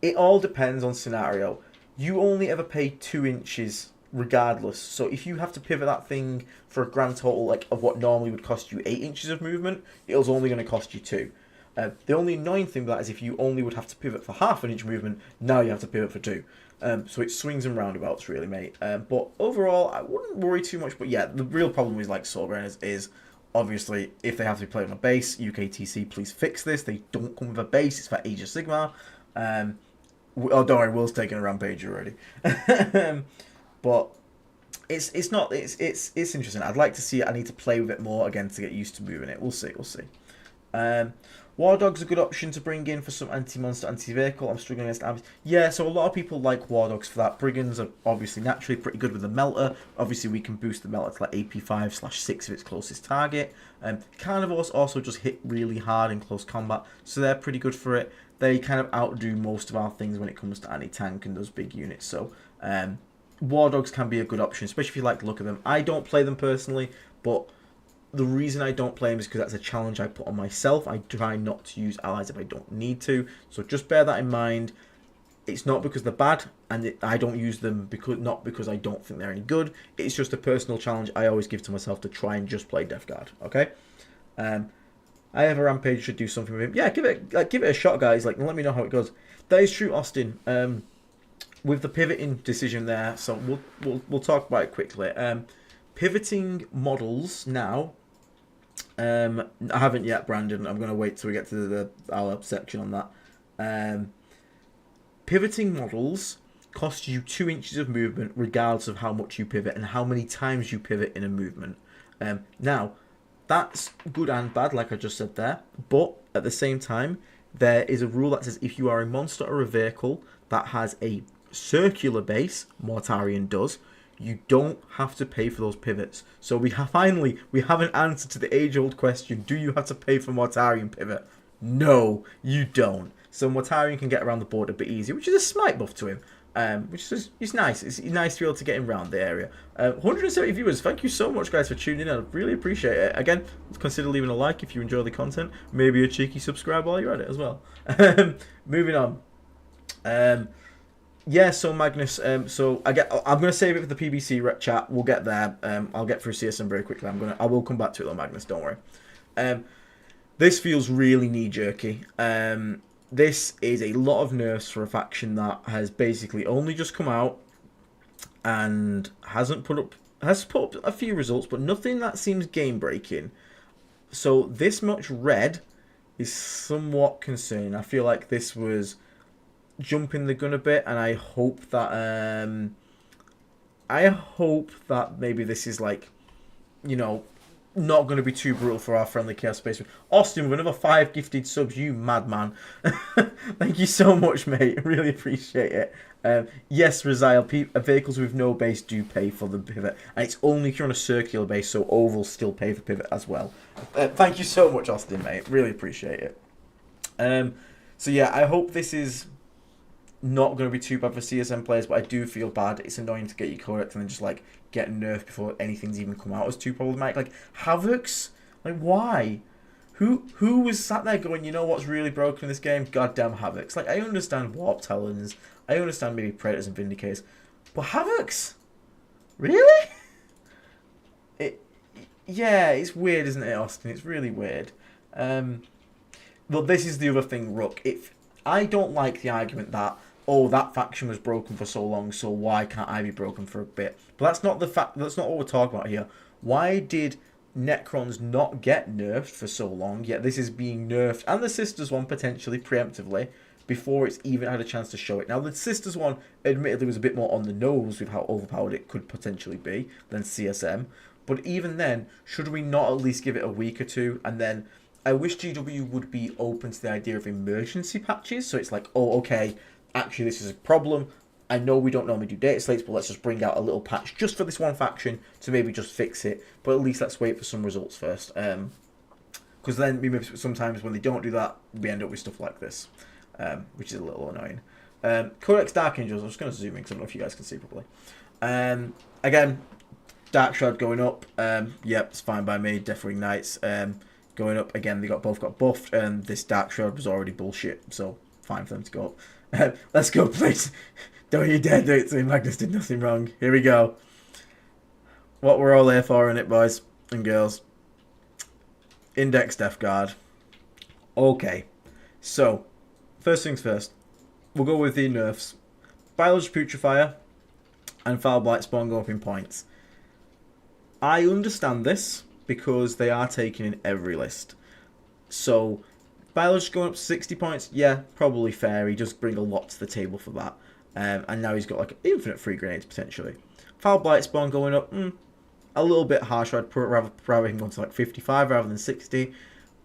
It all depends on scenario. You only ever pay 2 inches regardless. So if you have to pivot that thing for a grand total like of what normally would cost you 8 inches of movement, it was only going to cost you 2. The only annoying thing about that is if you only would have to pivot for half an inch movement, now you have to pivot for 2. So it swings and roundabouts really, mate. But overall, I wouldn't worry too much. But yeah, the real problem is like Soul Grinders is obviously if they have to be played on a base, UKTC, please fix this. They don't come with a base. It's for Age of Sigmar. Oh, don't worry, Will's taking a rampage already. But it's interesting. I'd like to see it. I need to play with it more again to get used to moving it. We'll see. War Dog's a good option to bring in for some anti-monster, anti-vehicle. I'm struggling against Abs. Yeah, so a lot of people like War Dogs for that. Brigands are obviously naturally pretty good with the Melter. Obviously, we can boost the Melter to like AP5/6 of its closest target. Carnivores also just hit really hard in close combat, so they're pretty good for it. They kind of outdo most of our things when it comes to anti-tank and those big units. So War Dogs can be a good option, especially if you like the look of them. I don't play them personally, but the reason I don't play them is because that's a challenge I put on myself. I try not to use allies if I don't need to. So just bear that in mind. It's not because they're bad, and I don't use them not because I don't think they're any good. It's just a personal challenge I always give to myself to try and just play Death Guard. Okay. I have a rampage should do something with him. Yeah, give it a shot, guys. Like, let me know how it goes. That is true, Austin. With the pivoting decision there, so we'll talk about it quickly. Pivoting models now. I haven't yet, Brandon. I'm going to wait till we get to our section on that. Pivoting models cost you 2 inches of movement regardless of how much you pivot and how many times you pivot in a movement. Now, that's good and bad, like I just said there. But at the same time, there is a rule that says if you are a monster or a vehicle that has a circular base, Mortarion does, you don't have to pay for those pivots. So we have an answer to the age-old question: do you have to pay for Mortarion pivot? No, you don't. So Mortarion can get around the board a bit easier, which is a smite buff to him. Which is it's nice. It's nice to be able to get him around the area. 170 viewers. Thank you so much, guys, for tuning in. I really appreciate it. Again, consider leaving a like if you enjoy the content. Maybe a cheeky subscribe while you're at it as well. Moving on. Yeah, so Magnus. I'm gonna save it for the PBC chat. We'll get there. I'll get through CSM very quickly. I will come back to it though, Magnus. Don't worry. This feels really knee jerky. This is a lot of nerfs for a faction that has basically only just come out and has put up a few results, but nothing that seems game breaking. So this much red is somewhat concerning. I feel like this was jumping the gun a bit, and I hope that maybe this is like, you know, not going to be too brutal for our friendly Chaos Spaceman. Austin with another 5 gifted subs, you madman. Thank you so much, mate. Really appreciate it. Yes, Raziel, vehicles with no base do pay for the pivot. And it's only if you're on a circular base, so ovals still pay for pivot as well. Thank you so much, Austin, mate. Really appreciate it. So yeah, I hope this is not going to be too bad for CSM players, but I do feel bad. It's annoying to get you correct and then just like get nerfed before anything's even come out as too problematic. Like Havocs, like why? Who was sat there going, you know what's really broken in this game? Goddamn Havocs. Like I understand Warp Talons, I understand maybe Predators and Vindicators, but Havocs, really? Yeah, it's weird, isn't it, Austin? It's really weird. But this is the other thing, Rook. I don't like the argument that, oh, that faction was broken for so long, so why can't I be broken for a bit? But that's not the fact. That's not what we're talking about here. Why did Necrons not get nerfed for so long, yet this is being nerfed, and the Sisters one potentially preemptively, before it's even had a chance to show it? Now, the Sisters one admittedly was a bit more on the nose with how overpowered it could potentially be than CSM. But even then, should we not at least give it a week or two? And then I wish GW would be open to the idea of emergency patches. So it's like, oh, okay, actually this is a problem. I know we don't normally do data slates, but let's just bring out a little patch just for this one faction to maybe just fix it. But at least let's wait for some results first. Because then maybe sometimes when they don't do that, we end up with stuff like this, which is a little annoying. Codex Dark Angels, I'm just going to zoom in because I don't know if you guys can see properly. Again, Dark Shroud going up. Yep, it's fine by me. Deathwing Knights going up. Again, they both got buffed. This Dark Shroud was already bullshit, so fine for them to go up. Let's go, please. Don't you dare do it to me. Magnus did nothing wrong. Here we go. What we're all here for, innit, boys and girls? Index Death Guard. Okay. So, first things first. We'll go with the nerfs. Biology Putrefier and Foul Blight Spawn go up in points. I understand this because they are taken in every list. So, Biology going up to 60 points, yeah, probably fair. He does bring a lot to the table for that. And now he's got like infinite free grenades potentially. Foul Blight Spawn going up, a little bit harsh. I'd rather him going to like 55 rather than 60.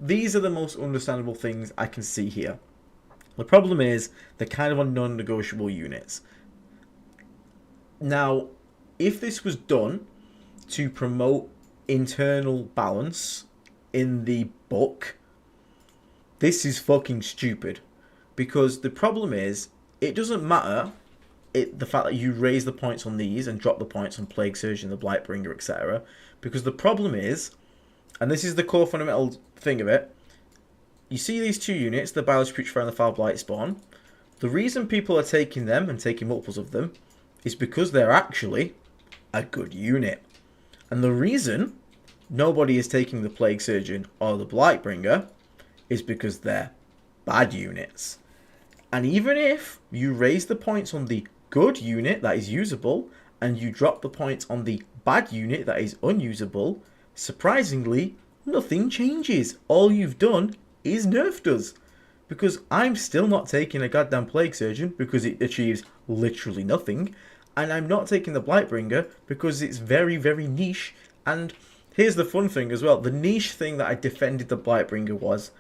These are the most understandable things I can see here. The problem is they're kind of on non-negotiable units. Now, if this was done to promote internal balance in the book, this is fucking stupid. Because the problem is, it doesn't matter the fact that you raise the points on these and drop the points on Plague Surgeon, the Blightbringer, etc. Because the problem is, and this is the core fundamental thing of it, you see these two units, the Biology Putrefier and the Foul Blight Spawn. The reason people are taking them and taking multiples of them is because they're actually a good unit. And the reason nobody is taking the Plague Surgeon or the Blightbringer is because they're bad units. And even if you raise the points on the good unit that is usable and you drop the points on the bad unit that is unusable, surprisingly, nothing changes. All you've done is nerfed us. Because I'm still not taking a goddamn Plague Surgeon because it achieves literally nothing. And I'm not taking the Blightbringer because it's very, very niche. And here's the fun thing as well. The niche thing that I defended the Blightbringer was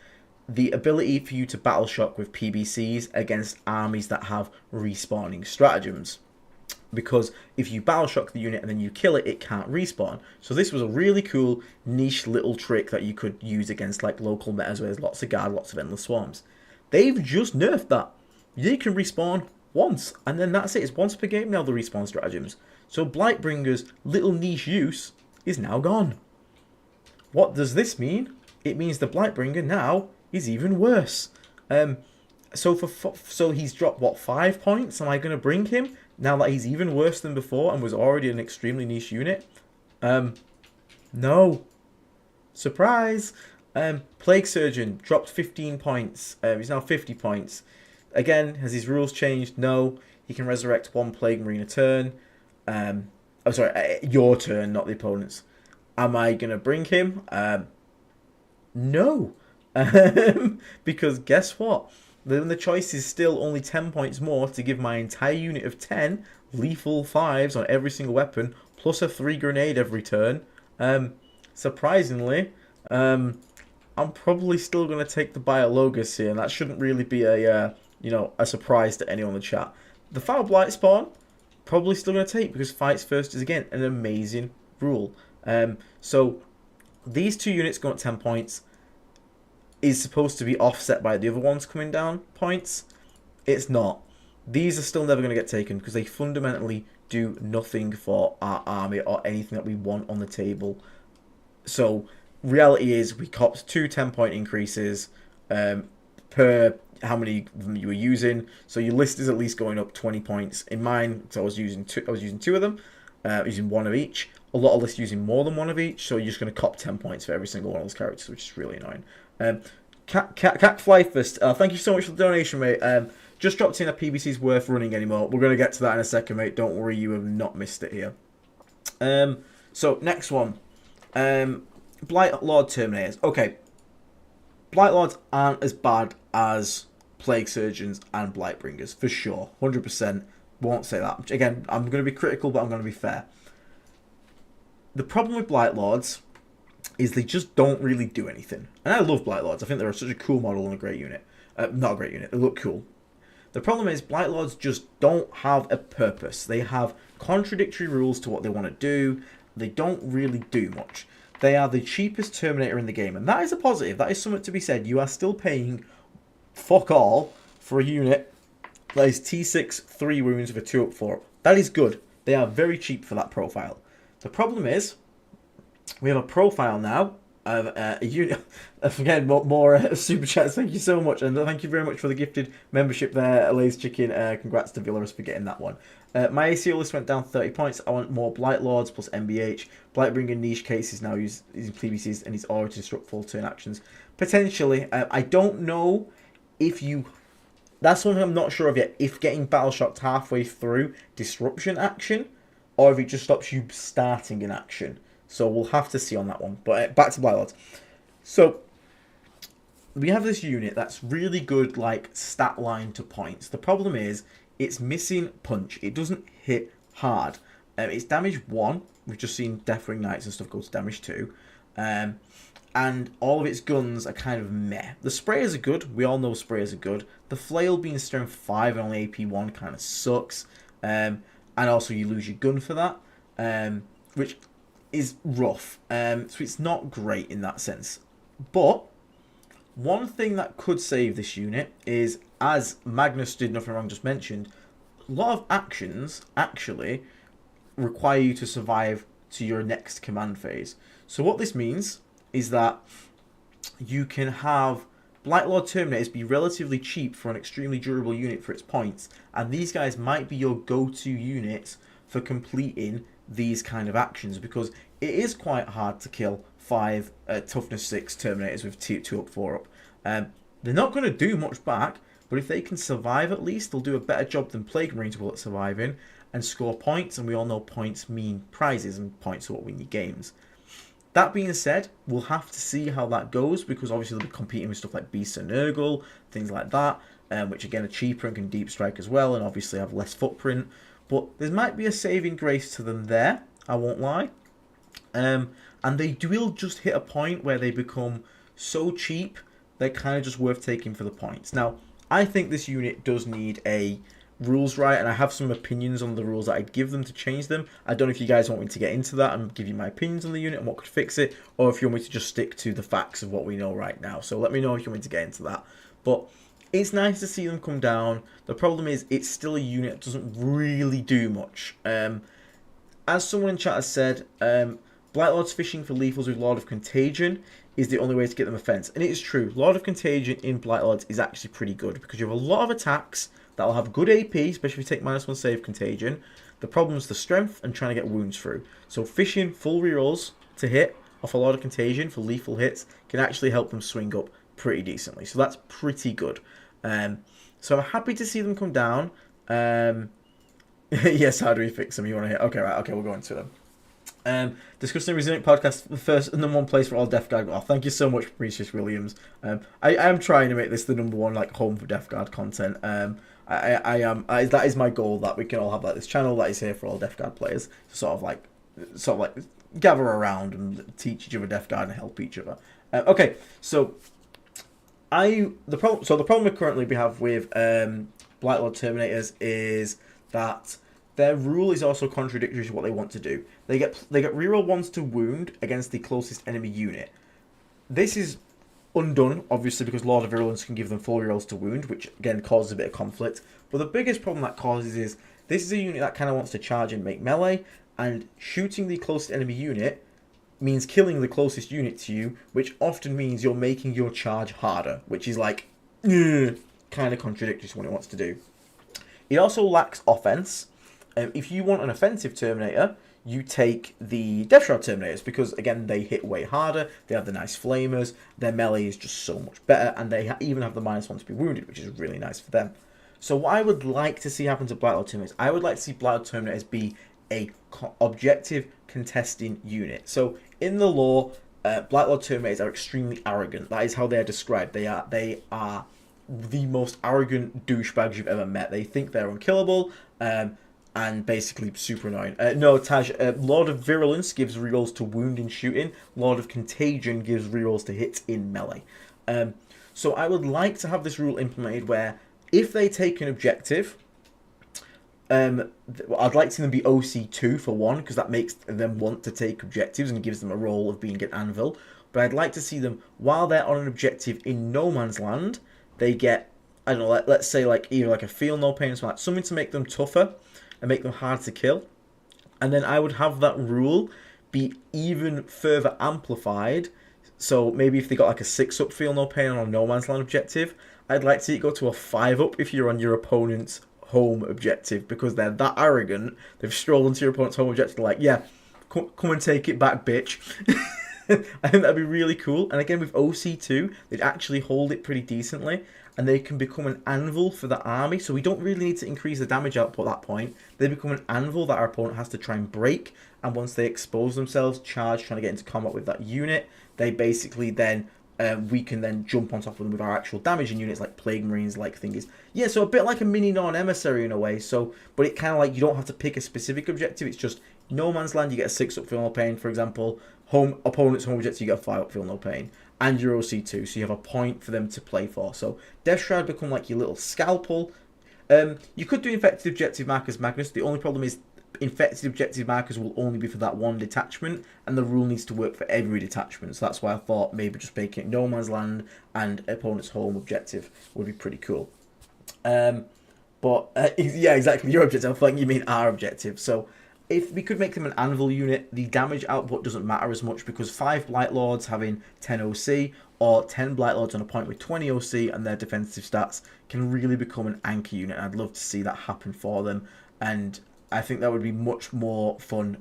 the ability for you to battle shock with PBCs against armies that have respawning stratagems. Because if you battle shock the unit and then you kill it, it can't respawn. So this was a really cool niche little trick that you could use against like local metas where there's lots of guard, lots of endless swarms. They've just nerfed that. They can respawn once, and then that's it. It's once per game now, the respawn stratagems. So Blightbringer's little niche use is now gone. What does this mean? It means the Blightbringer now is even worse. So he's dropped, what, 5 points? Am I going to bring him now that he's even worse than before and was already an extremely niche unit? No. Surprise! Plague Surgeon dropped 15 points. He's now 50 points. Again, has his rules changed? No. He can resurrect 1 Plague Marine a turn. Oh, sorry, your turn, not the opponent's. Am I going to bring him? No. Because guess what? Then the choice is still only 10 points more to give my entire unit of 10 lethal 5s on every single weapon, plus a 3 grenade every turn. Surprisingly, I'm probably still going to take the Biologus here, and that shouldn't really be a surprise to anyone in the chat. The Foul Blight spawn, probably still going to take, because fights first is, again, an amazing rule. So these 2 units going at 10 points is supposed to be offset by the other ones coming down points. It's not. These are still never going to get taken because they fundamentally do nothing for our army or anything that we want on the table. So reality is we copped 2 10-point increases per how many of them you were using. So your list is at least going up 20 points. In mine, so I was using 2 of them, using 1 of each. A lot of lists using more than 1 of each, so you're just going to cop 10 points for every single one of those characters, which is really annoying. Cat Flyfist, thank you so much for the donation, mate. Just dropped in a PBC's worth running anymore. We're going to get to that in a second, mate. Don't worry, you have not missed it here. So, next one. Blight Lord Terminators. Okay. Blight Lords aren't as bad as Plague Surgeons and Blightbringers, for sure. 100%. Won't say that. Again, I'm going to be critical, but I'm going to be fair. The problem with Blight Lords is they just don't really do anything. And I love Blight Lords. I think they're such a cool model and a great unit. Not a great unit. They look cool. The problem is Blight Lords just don't have a purpose. They have contradictory rules to what they want to do. They don't really do much. They are the cheapest Terminator in the game. And that is a positive. That is something to be said. You are still paying fuck all for a unit that is T6, 3 wounds with a 2 up, 4 up. That is good. They are very cheap for that profile. The problem is, we have a profile now of a unit. Again, more super chats. Thank you so much, and thank you very much for the gifted membership there, Lay's Chicken. Congrats to Villaris for getting that one. My ACO list went down 30 points. I want more Blight Lords plus MBH. Blightbringer niche cases now using PBCs and his aura to disrupt full turn actions. Potentially, I don't know if you. That's something I'm not sure of yet. If getting battle shocked halfway through disruption action, or if it just stops you starting in action. So we'll have to see on that one. But back to Blight Lords. So we have this unit that's really good, like, stat line to points. The problem is it's missing punch. It doesn't hit hard. It's damage 1. We've just seen Deathwing Knights and stuff go to damage 2. And all of its guns are kind of meh. The sprayers are good. We all know sprayers are good. The flail being strength 5 and only AP 1 kind of sucks. And also you lose your gun for that, which is rough. So it's not great in that sense. But one thing that could save this unit is, as Magnus did nothing wrong just mentioned, a lot of actions actually require you to survive to your next command phase. So what this means is that you can have Blight Lord Terminators be relatively cheap for an extremely durable unit for its points, and these guys might be your go-to units for completing these kind of actions, because it is quite hard to kill 5 toughness 6 Terminators with 2 up, 4 up. They're not going to do much back, but if they can survive at least, they'll do a better job than Plague Marines will at surviving and score points, and we all know points mean prizes, and points are what win your games. That being said, we'll have to see how that goes, because obviously they'll be competing with stuff like Beasts and Nurgle, things like that, which again are cheaper and can deep strike as well, and obviously have less footprint. But there might be a saving grace to them there, I won't lie. And they will just hit a point where they become so cheap, they're kind of just worth taking for the points. Now, I think this unit does need a rules right, and I have some opinions on the rules that I'd give them to change them. I don't know if you guys want me to get into that and give you my opinions on the unit and what could fix it, or if you want me to just stick to the facts of what we know right now. So let me know if you want me to get into that. But it's nice to see them come down. The problem is it's still a unit that doesn't really do much. As someone in chat has said, Blightlords fishing for lethals with Lord of Contagion is the only way to get them offense. And it is true. Lord of Contagion in Blightlords is actually pretty good because you have a lot of attacks that will have good AP, especially if you take -1 save Contagion. The problem is the strength and trying to get wounds through. So fishing full rerolls to hit off a Lord of Contagion for lethal hits can actually help them swing up pretty decently. So that's pretty good. So I'm happy to see them come down. Yes, how do we fix them? You want to hit? Okay, right. Okay, we'll go into them. Discussing Resilient Podcast, the first and #1 place for all Death Guard. Oh, thank you so much, Precious Williams. I am trying to make this the #1 like home for Death Guard content. I am. That is my goal, that we can all have like this channel that is here for all Death Guard players to sort of like gather around and teach each other Death Guard and help each other. Okay, so the problem currently we have with Blightlord Terminators is that their rule is also contradictory to what they want to do. They get reroll 1s to wound against the closest enemy unit. This is undone, obviously, because Lord of Virulence can give them full rerolls to wound, which again causes a bit of conflict. But the biggest problem that causes is this is a unit that kind of wants to charge and make melee, and shooting the closest enemy unit means killing the closest unit to you, which often means you're making your charge harder, which is like kind of contradictory to what it wants to do. It also lacks offense. If you want an offensive Terminator, you take the Death Shroud Terminators because, again, they hit way harder, they have the nice flamers, their melee is just so much better, and they even have the -1 to be wounded, which is really nice for them. So what I would like to see happen to Blightlord Terminators, I would like to see Blightlord Terminators be a objective contesting unit. So in the lore, Blightlord Terminators are extremely arrogant. That is how they are described. They are the most arrogant douchebags you've ever met. They think they're unkillable, and basically super annoying. No, Taj, Lord of Virulence gives rerolls to wound and shooting. Lord of Contagion gives rerolls to hit in melee. So I would like to have this rule implemented where if they take an objective, I'd like to see them be OC2 for one, because that makes them want to take objectives and gives them a role of being an anvil. But I'd like to see them, while they're on an objective in no man's land, they get, I don't know, let's say like either like a feel no pain or something, like something to make them tougher and make them hard to kill. And then I would have that rule be even further amplified. So maybe if they got like a 6-up feel no pain on a no man's land objective, I'd like to see it go to a 5-up if you're on your opponent's home objective, because they're that arrogant. They've strolled into your opponent's home objective, like, yeah, come and take it back, bitch. I think that'd be really cool. And again, with OC2, they'd actually hold it pretty decently, and they can become an anvil for the army. So we don't really need to increase the damage output at that point. They become an anvil that our opponent has to try and break, and once they expose themselves, charge, trying to get into combat with that unit, they basically then we can then jump on top of them with our actual damaging units like Plague Marines, like thingies. Yeah, so a bit like a mini non-emissary in a way. So, but it kind of like, you don't have to pick a specific objective. It's just no man's land, you get a 6-up feel no pain, for example. Home opponent's home objective, you get a 5-up feel no pain, and your OC2, so you have a point for them to play for. So Death Shroud become like your little scalpel. You could do infected objective markers, Magnus. The only problem is infected objective markers will only be for that one detachment, and the rule needs to work for every detachment. So that's why I thought maybe just making it no man's land and opponent's home objective would be pretty cool. Yeah, exactly, your objective. I feel like you mean our objective. So if we could make them an anvil unit, the damage output doesn't matter as much, because 5 Blightlords having 10 OC or 10 Blightlords on a point with 20 OC and their defensive stats can really become an anchor unit. And I'd love to see that happen for them, and I think that would be much more fun.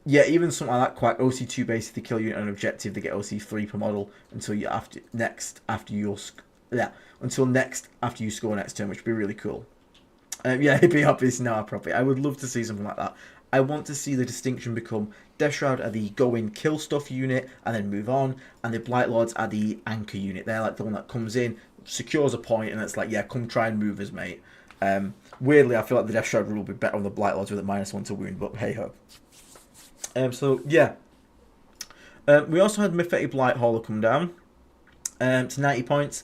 Yeah, even something like that, quite OC2 based, the kill unit on an objective, they get OC3 per model until you next after you score next turn, which would be really cool. Yeah, it'd be obvious now properly. I would love to see something like that. I want to see the distinction become Death Shroud are the go in, kill stuff unit and then move on, and the Blightlords are the anchor unit. They're like the one that comes in, secures a point, and it's like, yeah, come try and move us, mate. Weirdly, I feel like the Death Shroud rule would be better on the Blightlords with a -1 to wound, but hey ho. So yeah, we also had Mythic Blight Hauler come down to 90 points.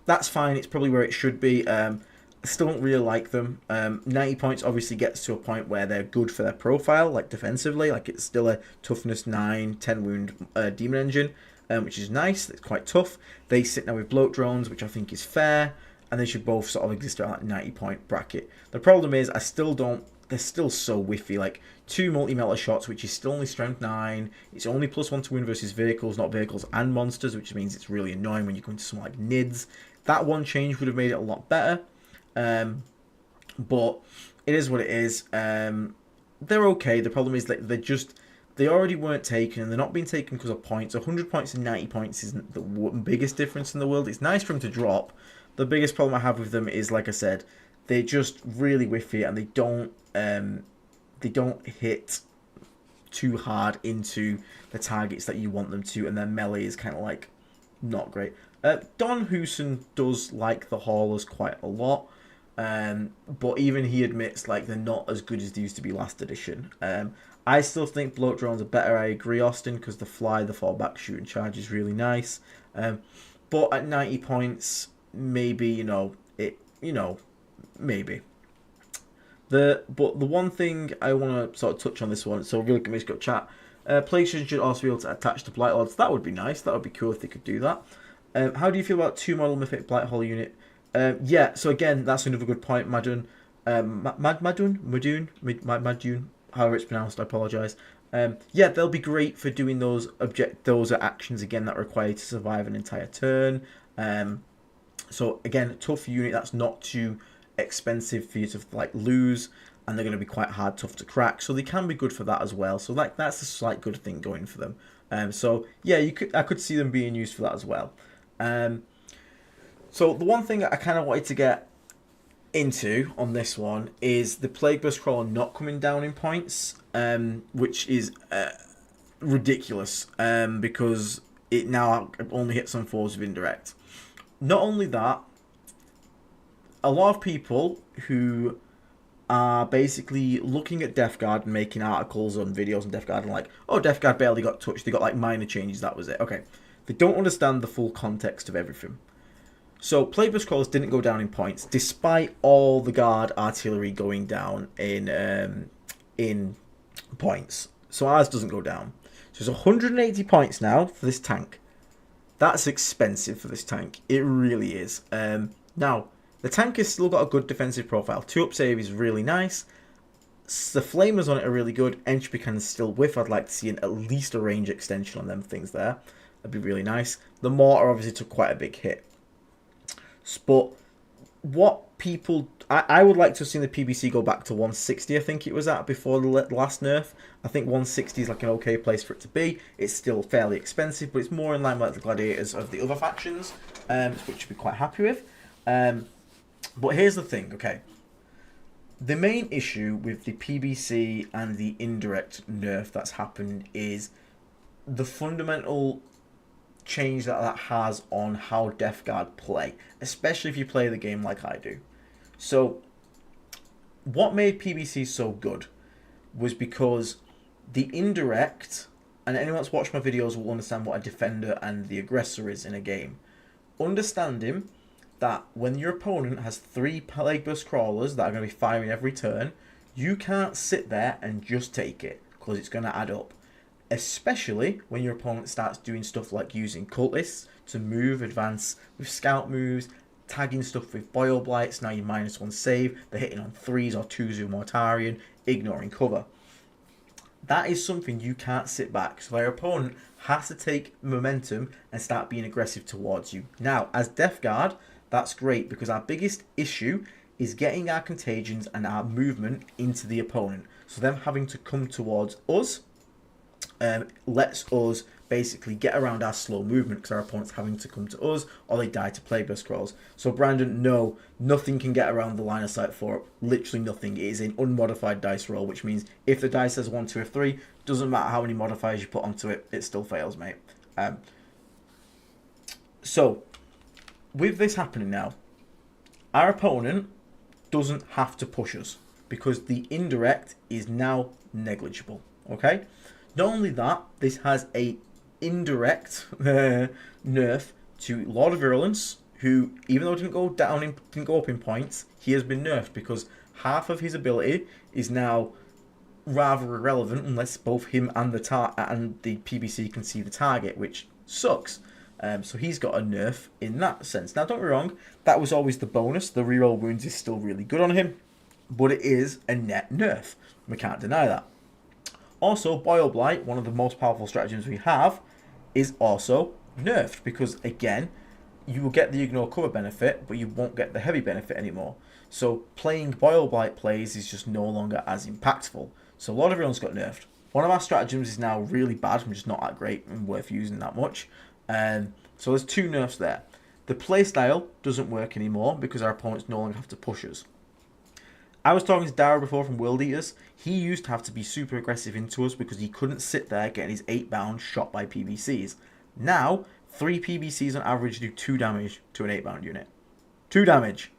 That's fine. It's probably where it should be. I still don't really like them. 90 points obviously gets to a point where they're good for their profile, like defensively. Like it's still a toughness 9, 10 wound demon engine, which is nice. It's quite tough. They sit now with bloat drones, which I think is fair, and they should both sort of exist around that 90 point bracket. The problem is I still don't. They're still so whiffy. Like 2 multi-melter shots, which is still only strength 9. It's only +1 to win versus vehicles, not vehicles and monsters, which means it's really annoying when you go into something like Nids. That one change would have made it a lot better. But it is what it is. They're okay. The problem is that they already weren't taken, and they're not being taken because of points. 100 points and 90 points isn't the biggest difference in the world. It's nice for them to drop. The biggest problem I have with them is, like I said, they're just really whiffy, and they don't hit too hard into the targets that you want them to, and their melee is kind of like not great. Don Hooson does like the haulers quite a lot, but even he admits like they're not as good as they used to be last edition. I still think bloat drones are better. I agree, Austin, because the fall back, shoot and charge is really nice. But at 90 points, maybe maybe. But the one thing I want to sort of touch on this one, so really quick, got chat. PlayStation should also be able to attach the Blight Lords. That would be nice. That would be cool if they could do that. How do you feel about 2 model Mythic Blight Hall unit? Yeah, so again, that's another good point, Madun. Madun, however it's pronounced, I apologise. Yeah, they'll be great for doing those are actions again that require you to survive an entire turn. So again, tough unit that's not too expensive for you to like lose, and they're going to be quite hard, tough to crack. So they can be good for that as well. So like that's a slight good thing going for them. So yeah, I could see them being used for that as well. So the one thing I kind of wanted to get into on this one is the Plague Burst Crawler not coming down in points, which is ridiculous because it now only hits on 4s with indirect. Not only that, a lot of people who are basically looking at Death Guard and making articles on videos on Death Guard and like, oh, Death Guard barely got touched, they got like minor changes, that was it. Okay, they don't understand the full context of everything. So Plague Burst Crawlers didn't go down in points, despite all the Guard artillery going down in points. So ours doesn't go down. So it's 180 points now for this tank. That's expensive for this tank. It really is. Now, the tank has still got a good defensive profile. 2-up save is really nice. The flamers on it are really good. Entropy can still whiff. I'd like to see at least a range extension on them things there. That'd be really nice. The mortar obviously took quite a big hit. But what people... I would like to have seen the PBC go back to 160, I think it was at, before the last nerf. I think 160 is like an okay place for it to be. It's still fairly expensive, but it's more in line with the gladiators of the other factions, which I'd be quite happy with. But here's the thing, okay. The main issue with the PBC and the indirect nerf that's happened is the fundamental change that has on how Death Guard play, especially if you play the game like I do. So, what made PBC so good was because the indirect, and anyone that's watched my videos will understand what a defender and the aggressor is in a game. Understanding that when your opponent has 3 Plague Burst Crawlers that are going to be firing every turn, you can't sit there and just take it, because it's going to add up. Especially when your opponent starts doing stuff like using cultists to move, advance with scout moves, tagging stuff with boil blights, now you -1 save, they're hitting on 3s or 2s with Mortarion, ignoring cover. That is something you can't sit back, so their opponent has to take momentum and start being aggressive towards you. Now, as Death Guard, that's great, because our biggest issue is getting our contagions and our movement into the opponent. So them having to come towards us lets us basically get around our slow movement, because our opponent's having to come to us or they die to Plague Burst Crawls. So Brandon, no, nothing can get around the line of sight for it. Literally nothing. It is an unmodified dice roll, which means if the dice says 1, 2, or 3, doesn't matter how many modifiers you put onto it, it still fails, mate. So with this happening now, our opponent doesn't have to push us, because the indirect is now negligible. Okay, Not only that, this has a indirect nerf to Lord of Virulence, who, even though it didn't go up in points, he has been nerfed because half of his ability is now rather irrelevant unless both him and the PBC can see the target, which sucks. So he's got a nerf in that sense. Now, don't get me wrong, that was always the bonus. The reroll wounds is still really good on him, but it is a net nerf. We can't deny that. Also, Boil Blight, one of the most powerful stratagems we have, is also nerfed because, again, you will get the ignore cover benefit, but you won't get the heavy benefit anymore. So playing Boil Blight plays is just no longer as impactful. So a lot of everyone's got nerfed. One of our stratagems is now really bad and just not that great and worth using that much. So there's 2 nerfs there. The playstyle doesn't work anymore because our opponents no longer have to push us. I was talking to Dara before from World Eaters. He used to have to be super aggressive into us because he couldn't sit there getting his 8 bound shot by PBCs. Now, 3 PBCs on average do 2 damage to an 8 bound unit. 2 damage.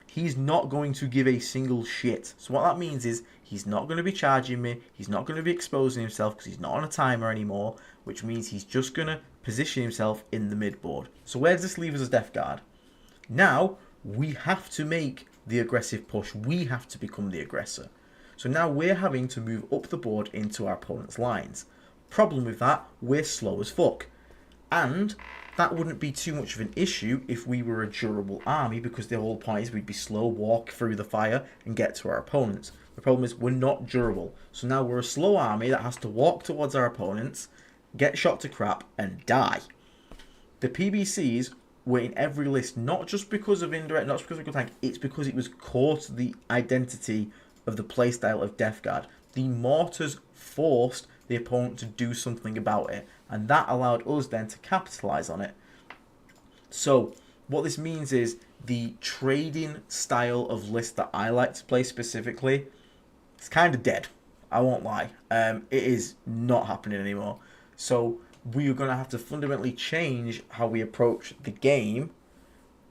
He's not going to give a single shit. So what that means is he's not going to be charging me. He's not going to be exposing himself because he's not on a timer anymore, which means he's just going to position himself in the mid board. So where does this leave us as Death Guard? Now, we have to make the aggressive push. We have to become the aggressor. So now we're having to move up the board into our opponent's lines. Problem with that, we're slow as fuck. And that wouldn't be too much of an issue if we were a durable army, because the whole point is we'd be slow, walk through the fire and get to our opponents. The problem is we're not durable. So now we're a slow army that has to walk towards our opponents, get shot to crap and die. The PBCs were in every list, not just because of indirect, not just because of good tank, it's because it was core to the identity of the playstyle of Death Guard. The mortars forced the opponent to do something about it, and that allowed us then to capitalize on it. So what this means is the trading style of list that I like to play specifically, it's kind of dead. I won't lie. It is not happening anymore. So we are going to have to fundamentally change how we approach the game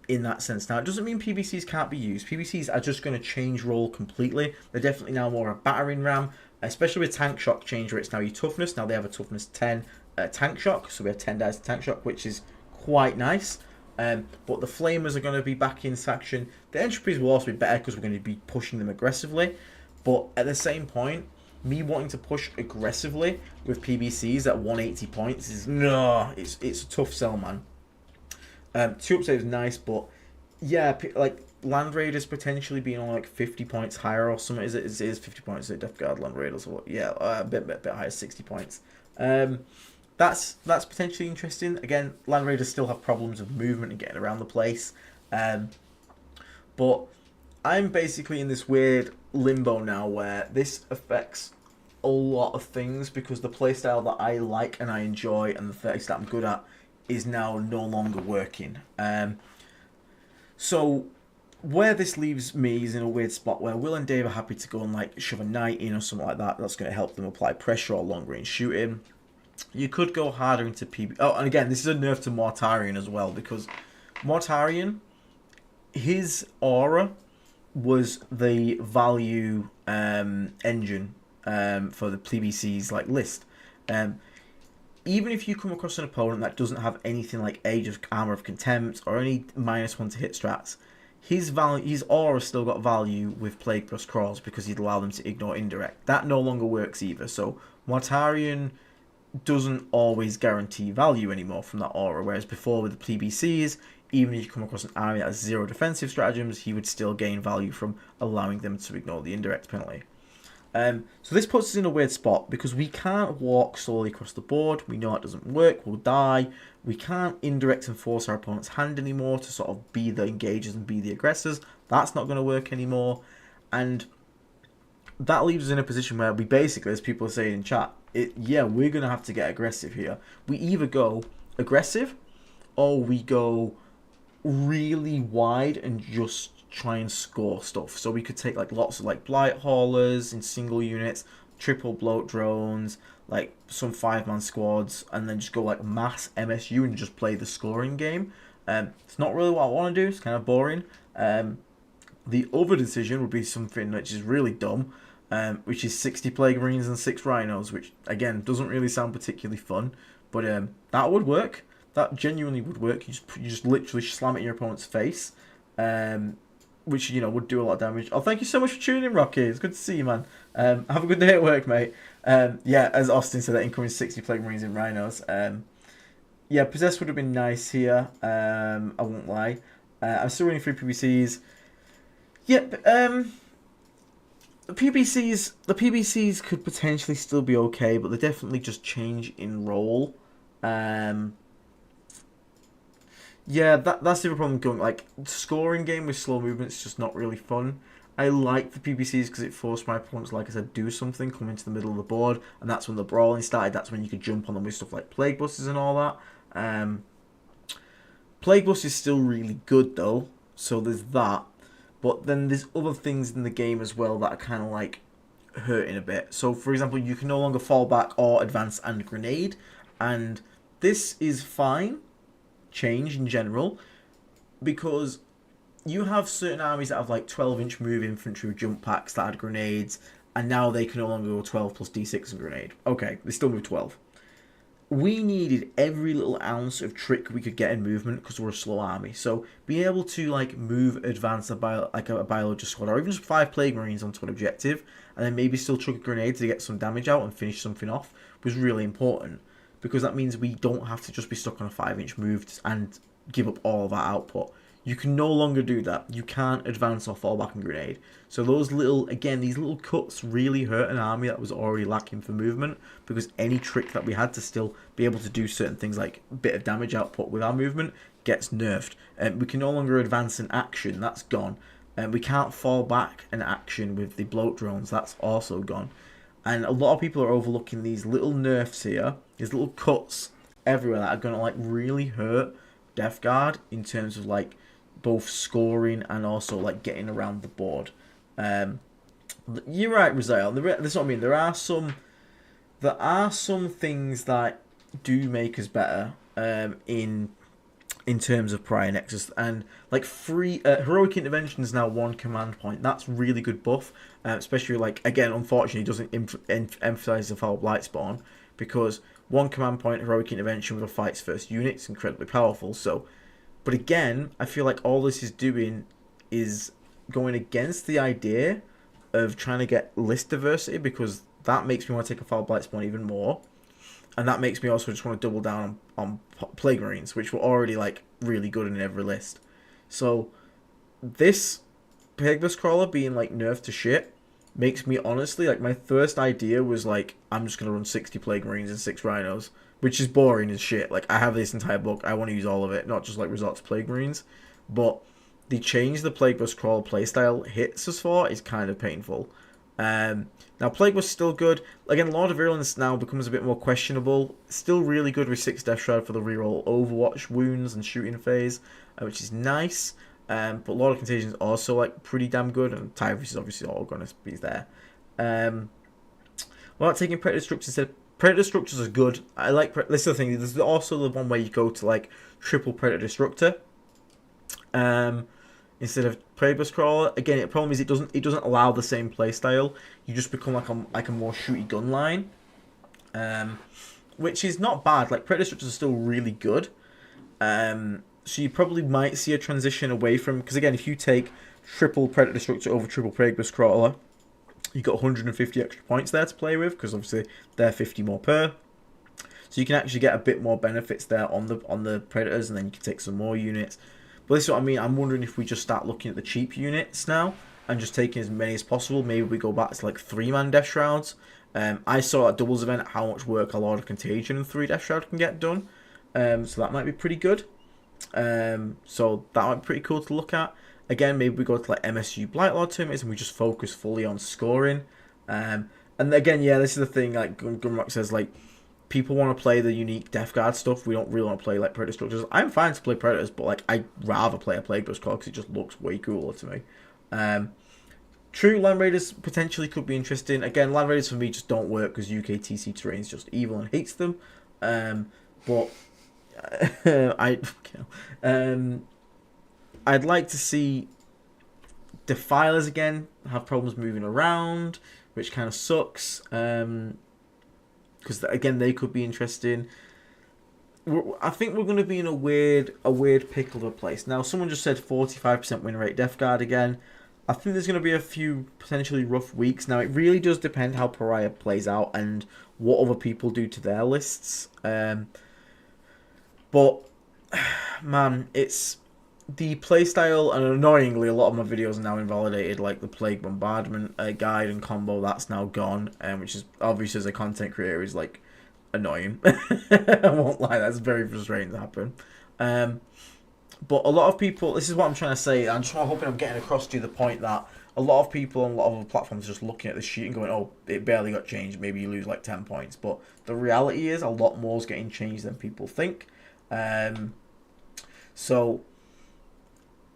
in that sense. Now, it doesn't mean PBCs can't be used. PBCs are just going to change role completely. They're definitely now more a battering ram, especially with tank shock change rates. Now your toughness, now they have a toughness 10 tank shock, so we have 10 dice tank shock, which is quite nice. But the flamers are going to be back in faction. The entropies will also be better because we're going to be pushing them aggressively. But at the same point, me wanting to push aggressively with PBCs at 180 points is it's a tough sell, man. 2 up save is nice, but yeah, like Land Raiders potentially being on like 50 points higher or something. Is it 50 points at Death Guard Land Raiders or what? Yeah, a bit higher, 60 points. That's potentially interesting. Again, Land Raiders still have problems of movement and getting around the place. But I'm basically in this weird limbo now where this affects a lot of things because the playstyle that I like and I enjoy and the things that I'm good at is now no longer working. So where this leaves me is in a weird spot where Will and Dave are happy to go and like shove a knight in or something like that. That's going to help them apply pressure or long range shooting. You could go harder into PB. Oh, and again, this is a nerf to Mortarion as well because Mortarion, his aura was the value engine for the PBC's like list. Even if you come across an opponent that doesn't have anything like Age of Armor of Contempt or any -1 to hit strats, his aura still got value with Plague Plus Crawls because he'd allow them to ignore indirect. That no longer works either. So Mortarion doesn't always guarantee value anymore from that aura, whereas before with the PBCs, even if you come across an army that has 0 defensive stratagems, he would still gain value from allowing them to ignore the indirect penalty. So this puts us in a weird spot because we can't walk slowly across the board. We know it doesn't work. We'll die. We can't indirect and force our opponent's hand anymore to sort of be the engagers and be the aggressors. That's not going to work anymore. And that leaves us in a position where we basically, as people are saying in chat, we're going to have to get aggressive here. We either go aggressive or we go really wide and just try and score stuff. So we could take like lots of like blight haulers in single units, triple bloat drones, like some 5-man squads, and then just go like mass MSU and just play the scoring game. It's not really what I want to do. It's kind of boring. The other decision would be something which is really dumb. which is 60 Plague Marines and 6 Rhinos, which again doesn't really sound particularly fun, but that would work. That genuinely would work. You just literally slam it in your opponent's face, which would do a lot of damage. Oh, thank you so much for tuning in, Rocky. It's good to see you, man. Have a good day at work, mate. Yeah, as Austin said, that incoming 60 Plague Marines and Rhinos. Yeah, Possess would have been nice here. I won't lie. I'm still running through PBCs. Yep. The PBCs could potentially still be okay, but they definitely just change in role. Yeah, that's the other problem going. Like, scoring game with slow movement is just not really fun. I like the PBCs because it forced my opponents, like I said, do something, come into the middle of the board, and that's when the brawling started. That's when you could jump on them with stuff like Plague Busters and all that. Plague Bust is still really good though, so there's that. But then there's other things in the game as well that are kind of like hurting a bit. So for example, you can no longer fall back or advance and grenade, and this is fine. Change in general, because you have certain armies that have like 12-inch move infantry with jump packs that had grenades, and now they can no longer go 12 plus d6 and grenade. Okay, they still move 12. We needed every little ounce of trick we could get in movement because we're a slow army. So being able to like move, advance a biological squad, or even just 5 Plague Marines onto an objective, and then maybe still chuck a grenade to get some damage out and finish something off, was really important. Because that means we don't have to just be stuck on a 5-inch move and give up all of our output. You can no longer do that. You can't advance or fall back and grenade. So those little, again, these little cuts really hurt an army that was already lacking for movement, because any trick that we had to still be able to do certain things like a bit of damage output with our movement gets nerfed. We can no longer advance in action. That's gone. We can't fall back in action with the bloat drones. That's also gone. And a lot of people are overlooking these little nerfs here, these little cuts everywhere that are going to like really hurt Death Guard in terms of like both scoring and also like getting around the board. You're right, Raziel. That's what I mean. There are some things that do make us better in terms of Prior Nexus, and like Heroic Intervention is now 1 command point. That's really good buff, especially like, again, unfortunately it doesn't emphasize the Foul Blight Spawn, because 1 command point Heroic Intervention with a fight's first unit is incredibly powerful. So, but again, I feel like all this is doing is going against the idea of trying to get list diversity, because that makes me want to take a Foul Blight Spawn even more. And that makes me also just want to double down on Plague Marines, which were already like really good in every list. So this Pegasus Crawler being like nerfed to shit makes me honestly, like, my first idea was like, I'm just gonna run 60 Plague Marines and 6 Rhinos, which is boring as shit. Like, I have this entire book, I want to use all of it, not just like resort to Plague Marines. But the change the Plague Bus Crawler playstyle hits us for is kind of painful. Now, Plague was still good. Again, Lord of Virulence now becomes a bit more questionable. Still really good with 6 Death Shroud for the reroll Overwatch wounds and shooting phase, which is nice. But Lord of Contagion is also like pretty damn good, and Tyranids is obviously all going to be there. Without taking Predator Structures instead, Predator Structures are good. I like. This is the thing. There's also the one where you go to like triple Predator Destructor. Instead of Plague Crawler. Again, the problem is it doesn't allow the same playstyle. You just become like a more shooty gun line, which is not bad. Like, Predator Structures are still really good. So you probably might see a transition away from, because again, if you take triple Predator Destructor over triple Plague Crawler, you got 150 extra points there to play with, because obviously they're 50 more per. So you can actually get a bit more benefits there on the Predators, and then you can take some more units. But this is what I mean. I'm wondering if we just start looking at the cheap units now and just taking as many as possible. Maybe we go back to like 3-man Death Shrouds. I saw at Doubles event how much work a Lord of Contagion and 3 Death Shroud can get done. So that might be pretty good. So that might be pretty cool to look at. Again, maybe we go to like MSU Blightlord tournaments and we just focus fully on scoring. And again, yeah, this is the thing. Like Gumrock says, like, people want to play the unique Death Guard stuff. We don't really want to play like Predator Structures. I'm fine to play Predators, but like, I'd rather play a Plague Bus Crawler because it just looks way cooler to me. True, Land Raiders potentially could be interesting. Again, Land Raiders for me just don't work because UKTC terrain is just evil and hates them. But I'd like to see Defilers again have problems moving around. which kind of sucks. Because again, they could be interesting. I think we're going to be in a weird pickle of a place. Now, someone just said 45% win rate Death Guard again. I think there's going to be a few potentially rough weeks. Now, it really does depend how Pariah plays out and what other people do to their lists. But, man, it's the playstyle, and annoyingly, a lot of my videos are now invalidated, like the Plague Bombardment guide and combo, that's now gone, which is obviously as a content creator is like annoying. I won't lie, that's very frustrating to happen. But a lot of people, this is what I'm trying to say, I'm just hoping I'm getting across to you the point that a lot of people on a lot of other platforms are just looking at the sheet and going, oh, it barely got changed, maybe you lose like 10 points. But the reality is a lot more is getting changed than people think. So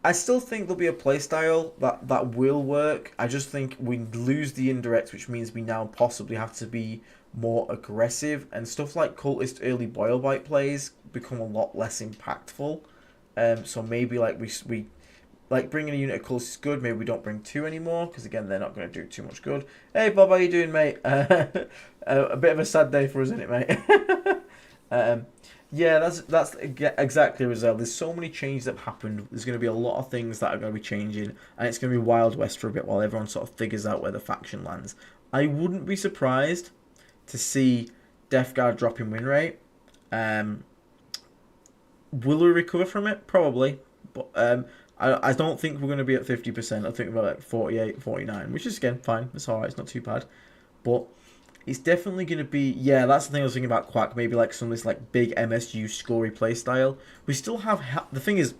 I still think there'll be a playstyle that will work. I just think we lose the indirect, which means we now possibly have to be more aggressive, and stuff like cultist early boil bite plays become a lot less impactful. So maybe like we like bringing a unit of cultists is good. Maybe we don't bring 2 anymore because again they're not going to do too much good. Hey Bob, how you doing, mate? A bit of a sad day for us, isn't it, mate? Yeah, that's exactly Rizal. There's so many changes that have happened. There's going to be a lot of things that are going to be changing, and it's going to be Wild West for a bit while everyone sort of figures out where the faction lands. I wouldn't be surprised to see Death Guard drop in win rate. Will we recover from it? Probably. But I don't think we're going to be at 50%. I think we're at 48, 49, which is, again, fine. It's alright. It's not too bad. But it's definitely going to be... Yeah, that's the thing I was thinking about Quack. Maybe like some of this like big MSU scory playstyle. We still have... The thing is,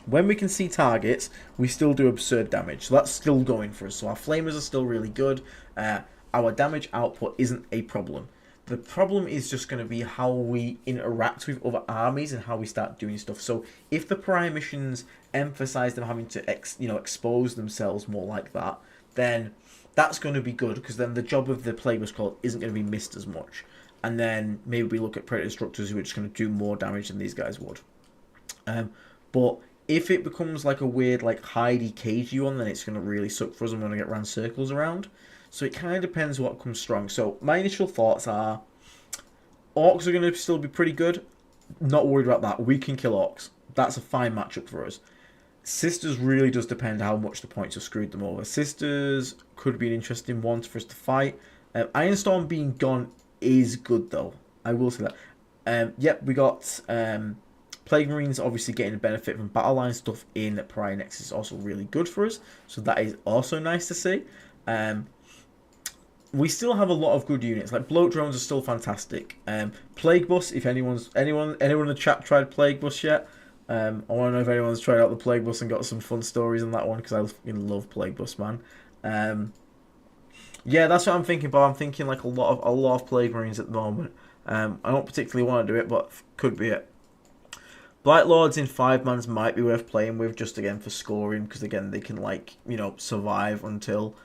when we can see targets, we still do absurd damage. So that's still going for us. So our flamers are still really good. Our damage output isn't a problem. The problem is just going to be how we interact with other armies and how we start doing stuff. So if the Pariah missions emphasize them having to expose themselves more like that, then that's going to be good, because then the job of the Plague Call isn't going to be missed as much. And then maybe we look at Predator Destructors who are just going to do more damage than these guys would. But if it becomes like a weird like hidey cagey one, then it's going to really suck for us and we're going to get ran circles around. So it kind of depends what comes strong. So my initial thoughts are Orcs are going to still be pretty good. Not worried about that. We can kill Orcs. That's a fine matchup for us. Sisters really does depend how much the points have screwed them over. Sisters could be an interesting one for us to fight. Ironstorm being gone is good though. I will say that. Yep, we got Plague Marines obviously getting a benefit from battle line stuff in Pariah Nexus is also really good for us. So that is also nice to see. We still have a lot of good units. Like bloat drones are still fantastic. Plague Bus, if anyone in the chat tried Plague Bus yet, I want to know if anyone's tried out the Plague Bus and got some fun stories on that one, because I love Plague Bus, man. Yeah, that's what I'm thinking. But I'm thinking like a lot of Plague Marines at the moment. I don't particularly want to do it, but could be it. Blight Lords in 5-mans might be worth playing with, just again for scoring, because again they can like survive until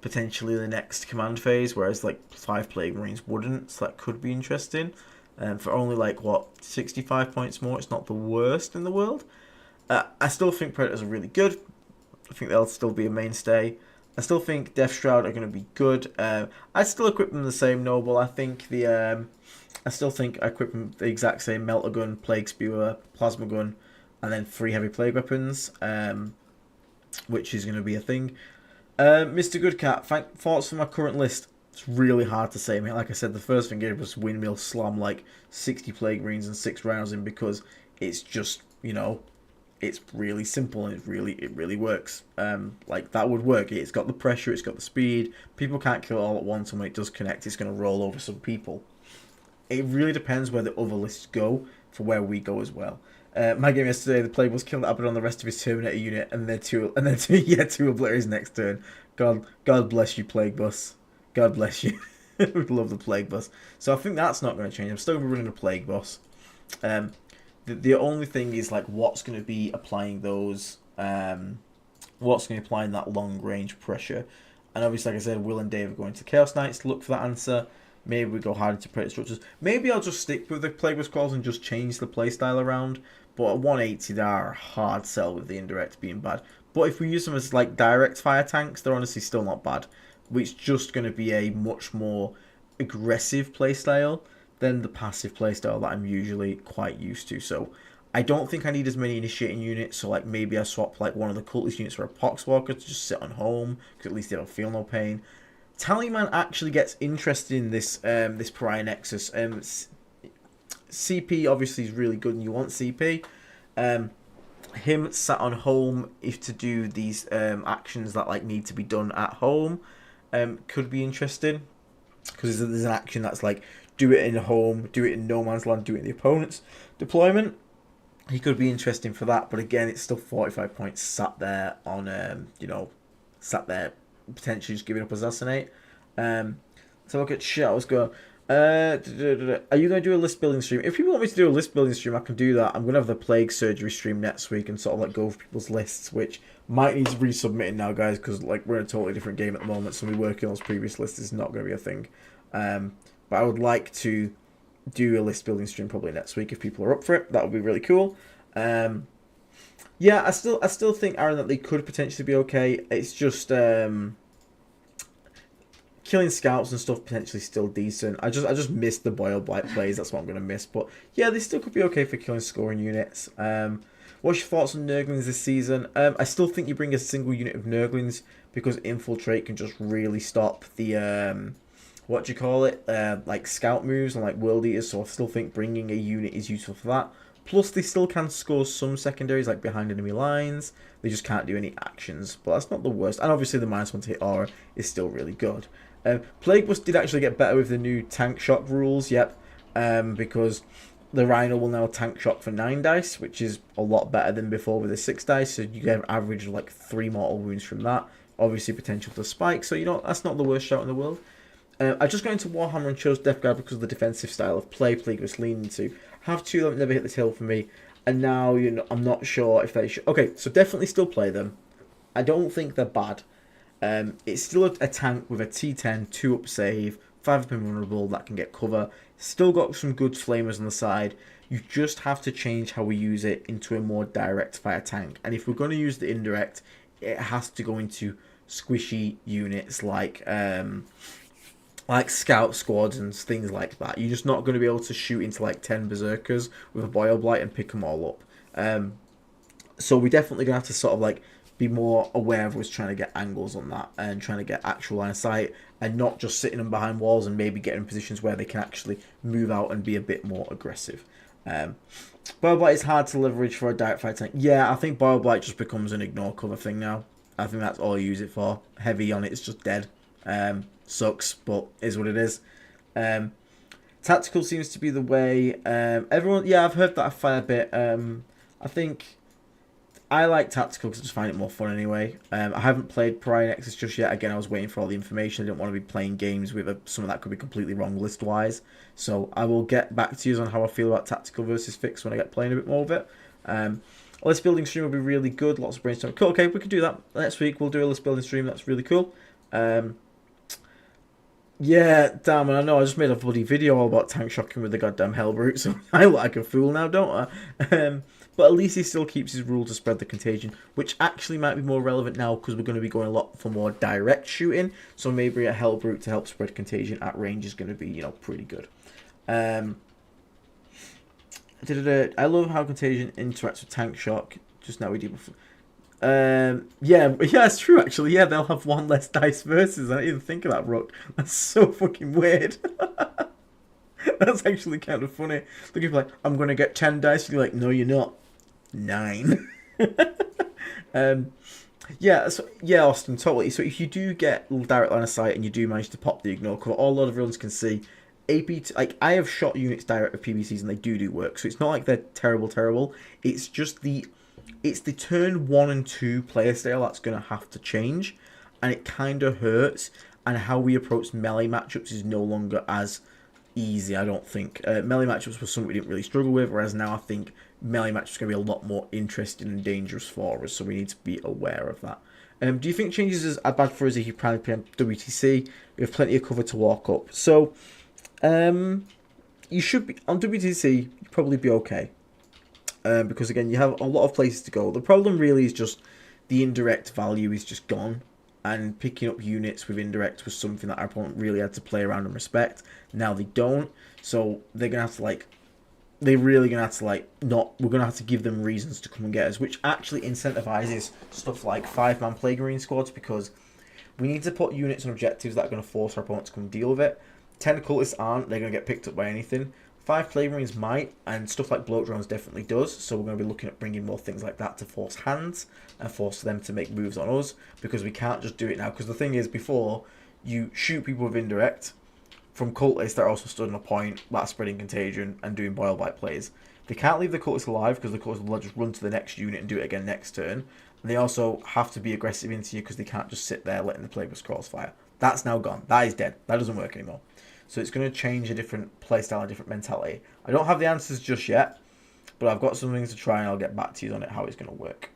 potentially the next command phase, whereas like 5 Plague Marines wouldn't, so that could be interesting. For only like what 65 points more, it's not the worst in the world. I still think Predators are really good. I think they'll still be a mainstay. I still think Death Shroud are going to be good. I still equip them the same Noble. I think I still think I equip them the exact same Melter Gun, Plague Spewer, Plasma Gun, and then 3 heavy plague weapons, which is going to be a thing. Mr. Goodcat, thoughts for my current list? It's really hard to say, mate. Like I said, the first thing gave was Windmill Slam like 60 Plague Marines and 6 rounds in, because it's just, it's really simple and it really works. Like that would work. It's got the pressure, it's got the speed. People can't kill it all at once, and when it does connect, it's going to roll over some people. It really depends where the other lists go for where we go as well. My game yesterday, the Plague was killing Abaddon on the rest of his Terminator unit, and then two Obliterators next turn. God bless you, Plague Bus. God bless you. We love the Plague Bus. So I think that's not going to change. I'm still going to be running a Plague Bus. The only thing is like what's going to be applying those, what's going to be applying that long range pressure. And obviously, like I said, Will and Dave are going to Chaos Knights to look for that answer. Maybe we go hard into Predator Structures. Maybe I'll just stick with the Plague Bus calls and just change the playstyle around. But at 180, they are a hard sell with the indirect being bad. But if we use them as like direct fire tanks, they're honestly still not bad. It's just going to be a much more aggressive playstyle than the passive playstyle that I'm usually quite used to. So I don't think I need as many initiating units. So like maybe I swap like one of the cultist units for a Poxwalker to just sit on home because at least they don't feel no pain. Tallyman actually gets interested in this this Pariah Nexus. CP obviously is really good and you want CP. Him sat on home if to do these actions that like need to be done at home could be interesting, because there's an action that's like do it in home, do it in no man's land, do it in the opponent's deployment. He could be interesting for that, but again, it's still 45 points sat there on sat there potentially just giving up assassinate. So look at shit. Let's go. Are you going to do a list building stream? If people want me to do a list building stream, I can do that. I'm going to have the plague surgery stream next week and sort of like go over people's lists, which might need to be resubmitted now, guys, because like we're in a totally different game at the moment, so me working on those previous lists is not going to be a thing. But I would like to do a list building stream probably next week if people are up for it. That would be really cool. Yeah, I still think, Aaron, that they could potentially be okay. It's just killing scouts and stuff potentially still decent. I just missed the Boil Blight plays. That's what I'm gonna miss. But yeah, they still could be okay for killing scoring units. What's your thoughts on Nurglings this season? I still think you bring a single unit of Nurglings because Infiltrate can just really stop the what do you call it? Like scout moves and like World Eaters. So I still think bringing a unit is useful for that. Plus, they still can score some secondaries, like behind enemy lines. They just can't do any actions, but that's not the worst. And obviously, the -1 to hit aura is still really good. Plague Bust did actually get better with the new tank shock rules, yep. Because the Rhino will now tank shock for 9 dice, which is a lot better than before with the 6 dice. So you get an average of like 3 mortal wounds from that. Obviously, potential to spike, so you know that's not the worst shout in the world. I just got into Warhammer and chose Death Guard because of the defensive style of play Plague was leaning to. Have 2 that never hit the tail for me, and now I'm not sure if they should. Okay, so definitely still play them. I don't think they're bad. It's still a tank with a T10, 2-up save, 5-up invulnerable that can get cover. Still got some good flamers on the side. You just have to change how we use it into a more direct fire tank. And if we're going to use the indirect, it has to go into squishy units like scout squads and things like that. You're just not going to be able to shoot into like 10 berserkers with a Boil Blight and pick them all up. So we're definitely going to have to sort of like be more aware of what's trying to get angles on that and trying to get actual line of sight and not just sitting them behind walls and maybe getting in positions where they can actually move out and be a bit more aggressive. Boil Blight is hard to leverage for a direct fight tank. Yeah, I think Boil Blight just becomes an ignore cover thing now. I think that's all I use it for. Heavy on it is just dead. Sucks, but is what it is. Tactical seems to be the way. Everyone, yeah, I've heard that a fair bit. I think I like tactical because I just find it more fun anyway. I haven't played Pariah Nexus just yet. Again, I was waiting for all the information. I didn't want to be playing games with something that could be completely wrong list-wise. So I will get back to you on how I feel about tactical versus fixed when I get playing a bit more of it. List building stream will be really good. Lots of brainstorming. Cool, okay, we can do that. Next week we'll do a list building stream. That's really cool. Yeah, damn, and I know I just made a bloody video all about tank shocking with the goddamn Hellbrute, so I look like a fool now, don't I? But at least he still keeps his rule to spread the contagion, which actually might be more relevant now because we're going to be going a lot for more direct shooting, so maybe a Hellbrute to help spread contagion at range is going to be, pretty good. I love how contagion interacts with tank shock, just now we do before. Yeah, it's true actually. Yeah, they'll have 1 less dice versus. I didn't even think of that, Rook. That's so fucking weird. That's actually kind of funny. Look, you're like, I'm gonna get 10 dice. And you're like, no, you're not. 9. Yeah, so yeah, Austin, totally. So if you do get direct line of sight and you do manage to pop the ignore cover, all a lot of runs can see. Like I have shot units direct with PVCs and they do work. So it's not like they're terrible. It's just the turn 1 and 2 player style that's going to have to change, and it kind of hurts, and how we approach melee matchups is no longer as easy, I don't think. Melee matchups was something we didn't really struggle with, whereas now I think melee matchups are going to be a lot more interesting and dangerous for us, so we need to be aware of that. Do you think changes are bad for us if you primarily play on WTC? We have plenty of cover to walk up. So, you should be, on WTC, you'd probably be okay. Because again, you have a lot of places to go. The problem really is just the indirect value is just gone. and picking up units with indirect was something that our opponent really had to play around and respect. Now they don't, so they're gonna have to like, they're really gonna have to like not. We're gonna have to give them reasons to come and get us, which actually incentivizes stuff like 5-man Plague Marine squads, because we need to put units and objectives that are going to force our opponent to come deal with it. 10 cultists aren't, they're going to get picked up by anything. 5 Plague Marines might, and stuff like bloat drones definitely does, so we're going to be looking at bringing more things like that to force hands, and force them to make moves on us, because we can't just do it now. Because the thing is, before, you shoot people with indirect from cultists that are also stood on a point, that's spreading contagion, and doing boil bite plays. They can't leave the cultists alive, because the cultists will just run to the next unit and do it again next turn. And they also have to be aggressive into you, because they can't just sit there letting the Plague Scrolls fire. That's now gone. That is dead. That doesn't work anymore. So it's going to change a different playstyle, a different mentality. I don't have the answers just yet, but I've got some things to try, and I'll get back to you on it, how it's going to work.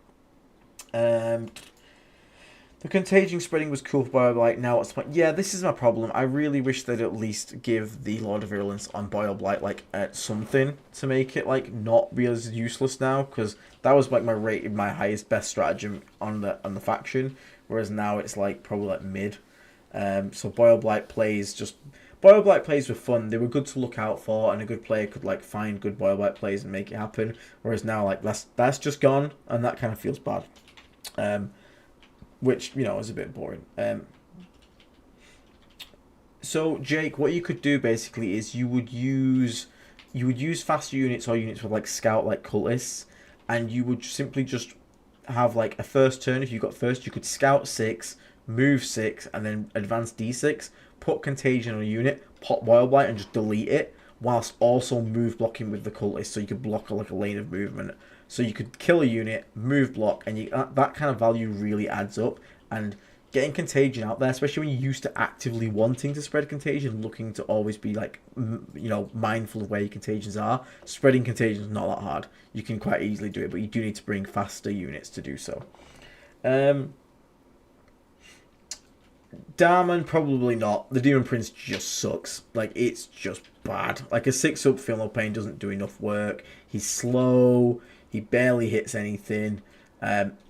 The contagion spreading was cool for Boil Now, what's the point? Yeah, this is my problem. I really wish they'd at least give the Lord of Virulence on Boil Blight like something to make it like not be as useless now, because that was like my highest best stratagem on the faction, whereas now it's like probably like mid. So Boil Blight plays were fun. They were good to look out for, and a good player could like find good Boil Blight plays and make it happen. Whereas now like that's just gone, and that kind of feels bad. Which, you know, is a bit boring. So Jake, what you could do basically is you would use faster units or units with like scout like cultists, and you would simply just have like a first turn. If you got first, you could scout 6, move 6, and then advance D6, put contagion on a unit, pop Wild Blight, and just delete it, whilst also move blocking with the cultists, so you could block like a lane of movement. So you could kill a unit, move block, and that kind of value really adds up. And getting contagion out there, especially when you're used to actively wanting to spread contagion, looking to always be like, you know, mindful of where your contagions are. Spreading contagion is not that hard. You can quite easily do it, but you do need to bring faster units to do so. Darman, probably not. The Demon Prince just sucks. Like, it's just bad. Like, a 6-up Feel Pain doesn't do enough work. He's slow. He barely hits anything.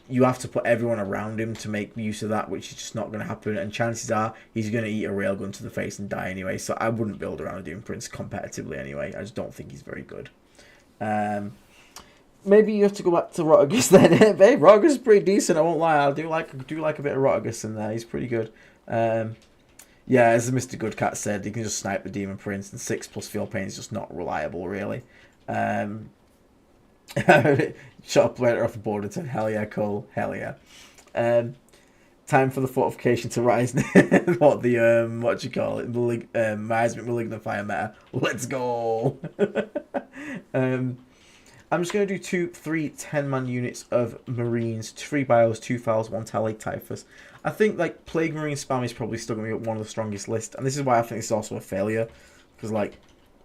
You have to put everyone around him to make use of that, which is just not going to happen. And chances are he's going to eat a railgun to the face and die anyway. So I wouldn't build around a Demon Prince competitively anyway. I just don't think he's very good. Maybe you have to go back to Rotagus then. Hey, Rotagus is pretty decent, I won't lie. I do like a bit of Rotagus in there. He's pretty good. Yeah, as Mr. Goodcat said, you can just snipe the Demon Prince, and 6+ Feel Pain is just not reliable, really. Shot a player off the board and said, hell yeah, Cole, hell yeah. Time for the fortification to rise. What do you call it? Miasmic Malignant Fire meta. Let's go! I'm just going to do 3 10-man units of Marines, 3 Bios, 2 Fouls, 1 Talate Typhus. I think like Plague Marine spam is probably still going to be one of the strongest lists, and this is why I think it's also a failure, because like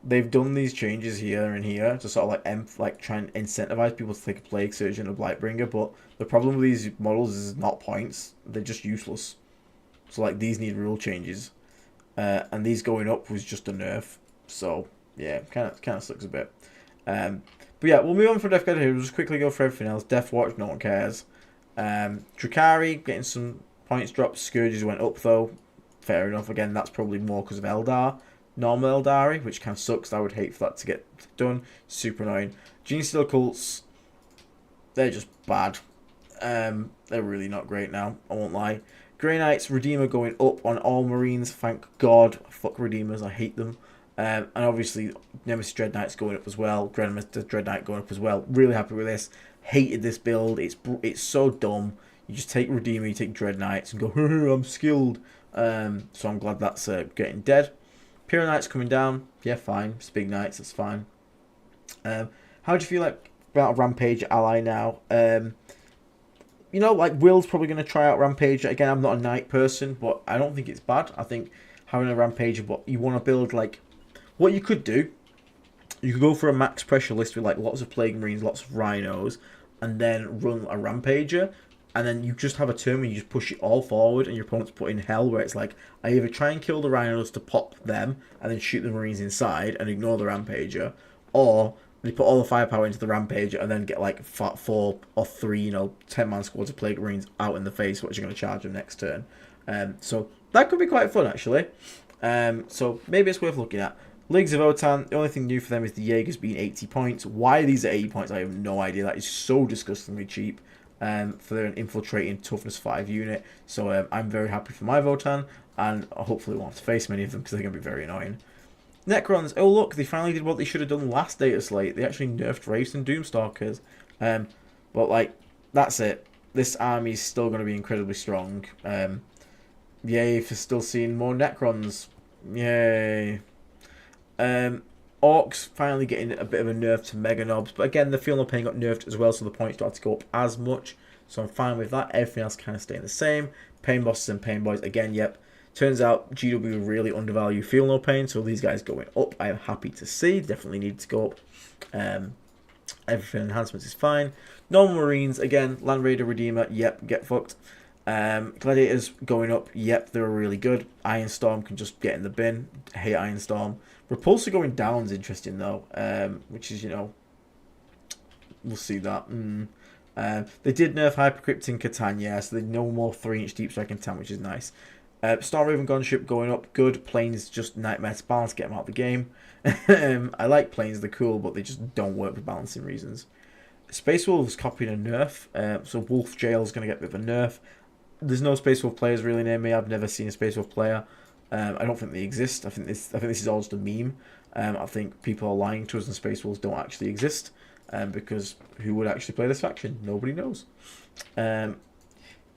they've done these changes here and here to sort of like try and incentivize people to take a Plague Surgeon and a Blightbringer, but the problem with these models is not points, they're just useless. So like these need rule changes, and these going up was just a nerf. So yeah, kind of sucks a bit. But yeah, we'll move on from Death Guard here. We'll just quickly go for everything else. Death Watch, no one cares. Drukhari, getting some points dropped. Scourges went up though. Fair enough. Again, that's probably more because of Eldar. Normal Eldari, which kind of sucks. I would hate for that to get done. Super annoying. Gene Steel Cults, they're just bad. They're really not great now, I won't lie. Grey Knights, Redeemer going up on all Marines. Thank God. Fuck Redeemers, I hate them. And obviously, Nemesis Dread Knight's going up as well. Grandmaster Dread Knight going up as well. Really happy with this. Hated this build. It's so dumb. You just take Redeemer, you take Dread Knights, and go, I'm skilled. So I'm glad that's getting dead. Pyrrha Knights coming down. Yeah, fine. It's big Knights, that's fine. How do you feel like about Rampage ally now? You know, like, Will's probably going to try out Rampage. Again, I'm not a Knight person, but I don't think it's bad. I think having a Rampage, but you want to build, like, what you could do, you could go for a max pressure list with like lots of Plague Marines, lots of Rhinos, and then run a Rampager, and then you just have a turn where you just push it all forward, and your opponent's put in hell, where it's like, I either try and kill the Rhinos to pop them, and then shoot the Marines inside, and ignore the Rampager, or they put all the firepower into the Rampage and then get like 4 or 3, 10-man squads of Plague Marines out in the face, which are going to charge them next turn. So that could be quite fun, actually. So maybe it's worth looking at. Leagues of Otan, the only thing new for them is the Jaegers being 80 points. Why these are 80 points, I have no idea. That is so disgustingly cheap for an infiltrating toughness 5 unit. So I'm very happy for my Votan, and hopefully won't have to face many of them because they're going to be very annoying. Necrons, oh look, they finally did what they should have done last Dataslate. They actually nerfed Wraiths and Doomstalkers. But like, that's it. This army is still going to be incredibly strong. Yay for still seeing more Necrons. Yay. Orcs finally getting a bit of a nerf to Mega Knobs, but again, the Feel No Pain got nerfed as well, so the points don't have to go up as much. So I'm fine with that. Everything else kind of staying the same. Pain Bosses and Pain Boys, again, yep. Turns out GW really undervalue Feel No Pain, so these guys going up, I am happy to see. Definitely need to go up. Everything enhancements is fine. Normal Marines, again, Land Raider Redeemer, yep, get fucked. Gladiators going up, yep, they're really good. Ironstorm can just get in the bin. Hate Ironstorm. Repulsor going down is interesting though, which is, we'll see that. They did nerf Hypercrypt in Catan, yeah, so they no more 3-inch deep strike in Catan, which is nice. Star Raven Gunship going up, good. Planes just nightmare to balance, get them out of the game. I like planes, they're cool, but they just don't work for balancing reasons. Space Wolves copying a nerf, so Wolf Jail is going to get a bit of a nerf. There's no Space Wolf players really near me. I've never seen a Space Wolf player. I don't think they exist. I think this is all just a meme. I think people are lying to us and Space Wolves don't actually exist. Because who would actually play this faction? Nobody knows.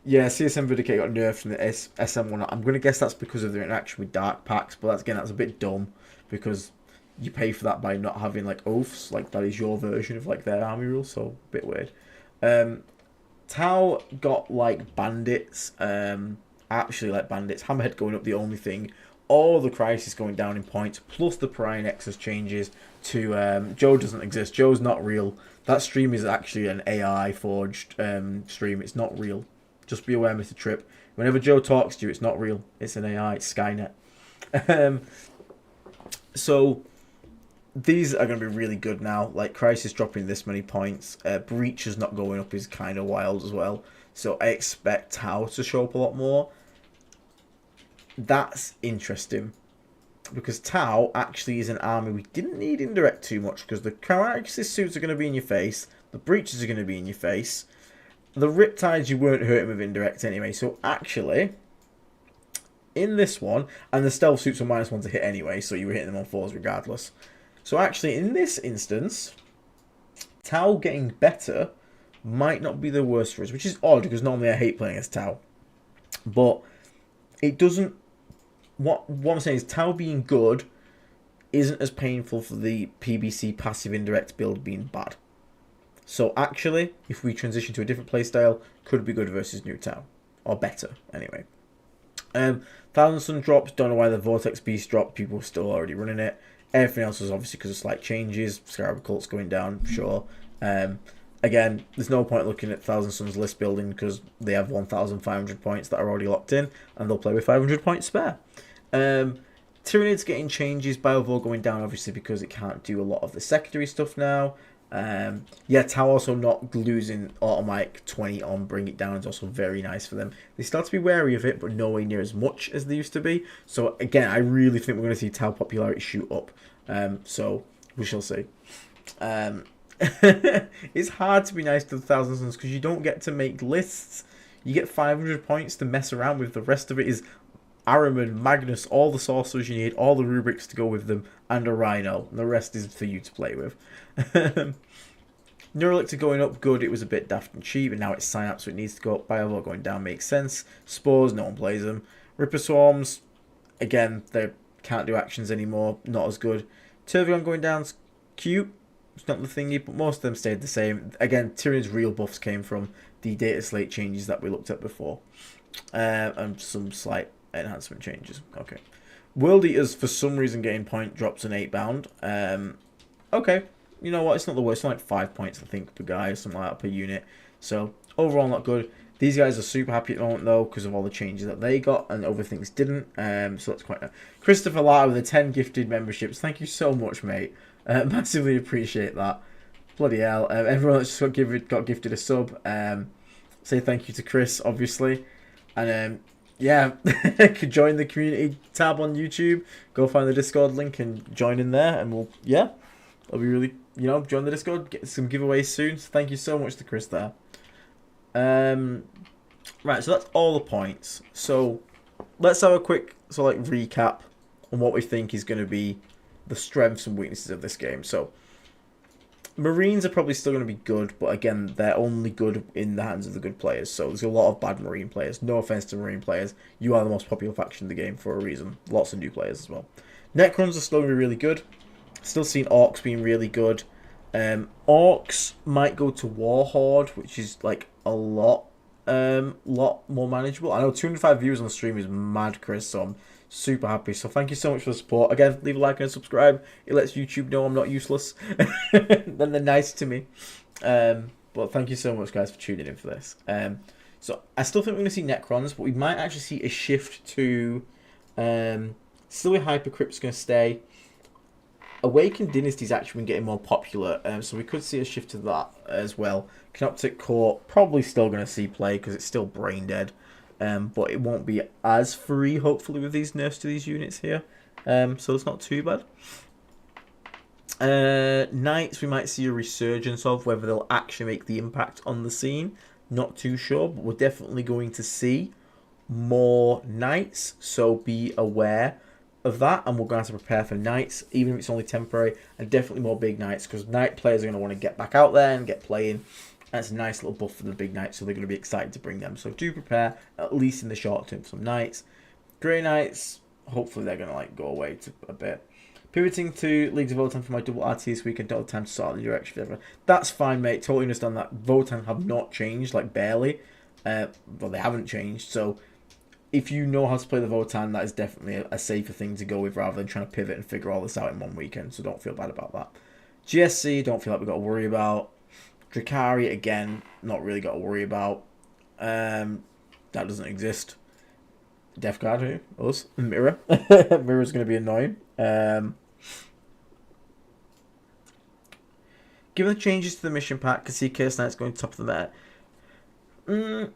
Yeah, CSM Vindicate got nerfed from the SM1. I'm going to guess that's because of their interaction with Dark Packs, but that's a bit dumb because you pay for that by not having like oaths. Like that is your version of like their army rules, so a bit weird. Tau got like bandits, actually like bandits. Hammerhead going up, the only thing. All the Crisis going down in points, plus the Pariah Nexus changes to Joe doesn't exist. Joe's not real. That stream is actually an AI forged stream. It's not real. Just be aware, Mr. Tripp. Whenever Joe talks to you, it's not real. It's an AI. It's Skynet. So these are going to be really good now. Like Crisis dropping this many points. Breachers not going up is kind of wild as well. So I expect Tau to show up a lot more. That's interesting. Because Tau actually is an army we didn't need indirect too much. Because the Crisis suits are going to be in your face. The Breachers are going to be in your face. The Riptides you weren't hurting with indirect anyway. So actually, in this one, and the Stealth suits were -1 to hit anyway. So you were hitting them on 4s regardless. So actually, in this instance, Tau getting better might not be the worst for us, which is odd because normally I hate playing as Tau. But it doesn't. What I'm saying is Tau being good isn't as painful for the PBC passive indirect build being bad. So actually, if we transition to a different playstyle, could be good versus new Tau. Or better, anyway. Thousand Sun drops, don't know why the Vortex Beast dropped, people were still already running it. Everything else was obviously because of slight changes. Scarab Cult's going down, sure. Again, there's no point looking at Thousand Suns list building because they have 1,500 points that are already locked in, and they'll play with 500 points spare. Tyranids getting changes, Biovore going down obviously because it can't do a lot of the secondary stuff now. Yeah, Tau also not losing automatic 20 on Bring It Down is also very nice for them. They start to be wary of it, but nowhere near as much as they used to be. So again, I really think we're going to see Tau popularity shoot up. So we shall see. It's hard to be nice to the Thousand Suns because you don't get to make lists. You get 500 points to mess around with. The rest of it is Araman, Magnus, all the sorcerers you need, all the rubrics to go with them, and a Rhino. And the rest is for you to play with. Neurolictor going up, good. It was a bit daft and cheap, and now it's Synapse, so it needs to go up. Biovore going down makes sense. Spores, no one plays them. Ripper Swarms, again, they can't do actions anymore, not as good. Turvion going down's cute. It's not the thingy, but most of them stayed the same. Again, Tyranids' real buffs came from the Dataslate changes that we looked at before. And some slight enhancement changes. Okay. World Eaters, for some reason, getting point drops an 8 bound. Okay. You know what? It's not the worst. It's like 5 points, I think, per guy, or something like that, per unit. So, overall, not good. These guys are super happy at the moment, though, because of all the changes that they got, and other things didn't. So, that's quite nice. Christopher Lara with the 10 gifted memberships. Thank you so much, mate. Massively appreciate that. Bloody hell. Everyone that's just got gifted a sub. Say thank you to Chris, obviously. And yeah, could join the community tab on YouTube. Go find the Discord link and join in there. And we'll, yeah, it'll be really, join the Discord. Get some giveaways soon. So thank you so much to Chris there. Right, so that's all the points. So let's have a quick recap on what we think is going to be the strengths and weaknesses of this game. So Marines are probably still going to be good, but again, they're only good in the hands of the good players. So there's a lot of bad Marine players. No offense to Marine players. You are the most popular faction in the game for a reason. Lots of new players as well. Necrons are still going to be really good. Still seeing Orcs being really good. Orcs might go to Warhorde, which is like a lot more manageable. I know 205 viewers on the stream is mad, Chris, so I'm super happy. So thank you so much for the support. Again, leave a like and subscribe. It lets YouTube know I'm not useless. Then they're nice to me. But thank you so much, guys, for tuning in for this. So I still think we're going to see Necrons, but we might actually see a shift to still with Hypercrypt's going to stay. Awakened Dynasty's actually been getting more popular, so we could see a shift to that as well. Canoptic Court probably still going to see play because it's still brain dead, but it won't be as free, hopefully, with these nerfs to these units here. So it's not too bad. Knights we might see a resurgence of, whether they'll actually make the impact on the scene. Not too sure, but we're definitely going to see more Knights, so be aware of that, and we're going to have to prepare for Knights, even if it's only temporary, and definitely more big Knights, because Knight players are going to want to get back out there and get playing. That's a nice little buff for the big Knights, so they're going to be excited to bring them. So do prepare, at least in the short term, for some Knights. Grey Knights, hopefully they're going to go away a bit. Pivoting to Leagues of Votann for my double RT this week and don't have time to sort out the direction. That's fine, mate. Totally understand that. Votann have not changed, barely. Well, they haven't changed, so if you know how to play the Votann, that is definitely a safer thing to go with rather than trying to pivot and figure all this out in one weekend, so don't feel bad about that. GSC, don't feel like we've got to worry about. Drakari, again, not really got to worry about. That doesn't exist. Death Guard, who? Us. Mirror. Mirror's going to be annoying. Given the changes to the mission pack, can see Chaos Knight's going top of the meta.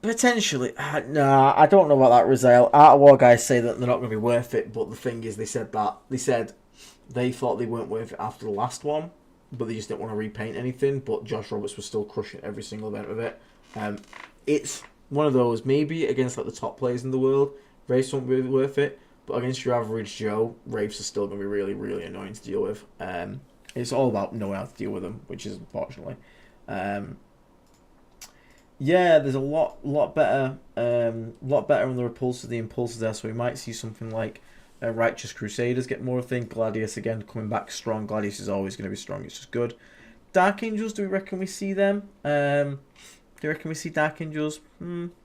Potentially. Nah, I don't know about that, Rizal. Art of War guys say that they're not going to be worth it, but the thing is, they said they thought they weren't worth it after the last one, but they just didn't want to repaint anything, but Josh Roberts was still crushing every single event of it. It's one of those, maybe against the top players in the world, Wraiths won't be worth it, but against your average Joe, Wraiths are still going to be really, really annoying to deal with. It's all about knowing how to deal with them, which is unfortunately. Yeah, there's a lot better on the repulsors, the impulsors there, so we might see something like Righteous Crusaders get more of a thing. Gladius again coming back strong. Gladius is always going to be strong. It's just good. Dark Angels, do we reckon we see them? Do you reckon we see Dark Angels?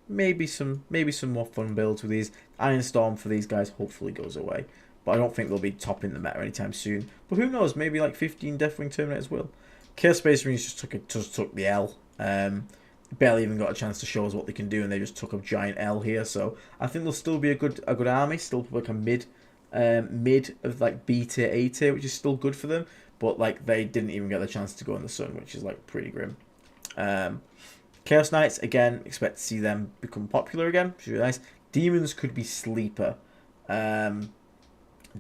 Maybe some more fun builds with these. Iron Storm for these guys hopefully goes away, but I don't think they'll be topping the meta anytime soon. But who knows? Maybe 15 Deathwing Terminators will. Chaos Space Marines just took the L. Barely even got a chance to show us what they can do, and they just took a giant L here. So I think they'll still be a good army, still like a mid of B tier, A tier, which is still good for them. But they didn't even get the chance to go in the sun, which is pretty grim. Chaos Knights again, expect to see them become popular again, which is really nice. Demons could be sleeper.